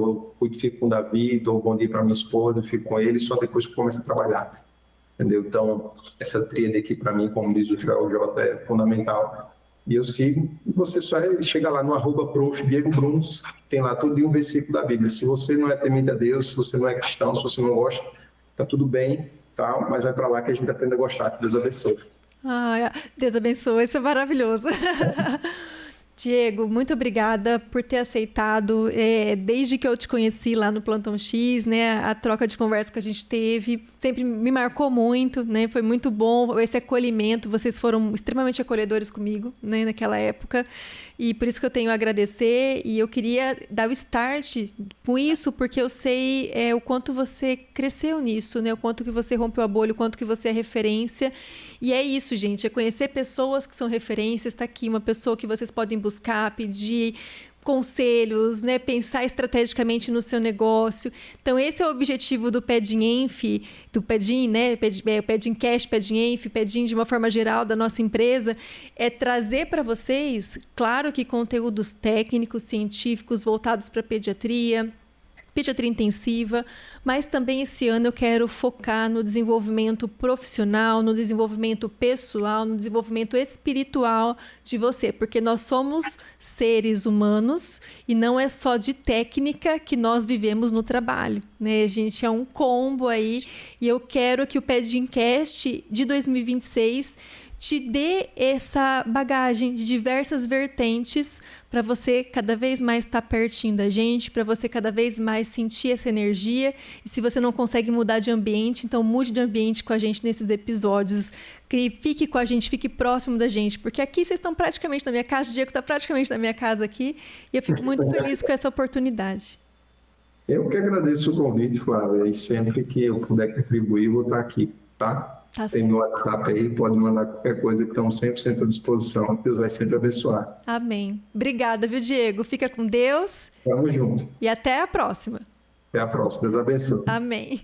fico com o Davi, dou um bom dia para minha esposa, fico com ele, só depois que começo a trabalhar. Entendeu? Então, essa tríade aqui, para mim, como diz o Joel J, é fundamental. E eu sigo, e você só chega lá no @prof. Diego Bruns, tem lá todo um versículo da Bíblia. Se você não é temente a Deus, se você não é cristão, se você não gosta, tá tudo bem, tá? Mas vai para lá que a gente aprende a gostar. Que Deus abençoe. Ai, Deus abençoe, isso é maravilhoso. Diego, muito obrigada por ter aceitado. Desde que eu te conheci lá no Plantão X, né, a troca de conversa que a gente teve sempre me marcou muito, né, foi muito bom esse acolhimento. Vocês foram extremamente acolhedores comigo, né, naquela época. E por isso que eu tenho a agradecer, e eu queria dar o start com isso, porque eu sei o quanto você cresceu nisso, né? O quanto que você rompeu a bolha, o quanto que você é referência. E é isso, gente, é conhecer pessoas que são referências. Está aqui uma pessoa que vocês podem buscar, pedir conselhos, né? Pensar estrategicamente no seu negócio. Então, esse é o objetivo do Pedinenf, do Pedin, né? O Pedincast, Pedinenf, Pedin de uma forma geral da nossa empresa, é trazer para vocês, claro que conteúdos técnicos, científicos voltados para pediatria intensiva, mas também esse ano eu quero focar no desenvolvimento profissional, no desenvolvimento pessoal, no desenvolvimento espiritual de você, porque nós somos seres humanos e não é só de técnica que nós vivemos no trabalho, né? A gente é um combo aí, e eu quero que o Pedincast de 2026 te dê essa bagagem de diversas vertentes para você cada vez mais estar pertinho da gente, para você cada vez mais sentir essa energia. E se você não consegue mudar de ambiente, então mude de ambiente com a gente nesses episódios. Fique com a gente, fique próximo da gente, porque aqui vocês estão praticamente na minha casa, o Diego está praticamente na minha casa aqui, e eu fico muito feliz com essa oportunidade. Eu que agradeço o convite, Flávia, e sempre que eu puder contribuir, vou estar aqui, tá? Tem meu WhatsApp aí, pode mandar qualquer coisa que estamos 100% à disposição. Deus vai sempre abençoar. Amém. Obrigada, viu, Diego? Fica com Deus. Tamo junto. E até a próxima. Até a próxima. Deus abençoe. Amém.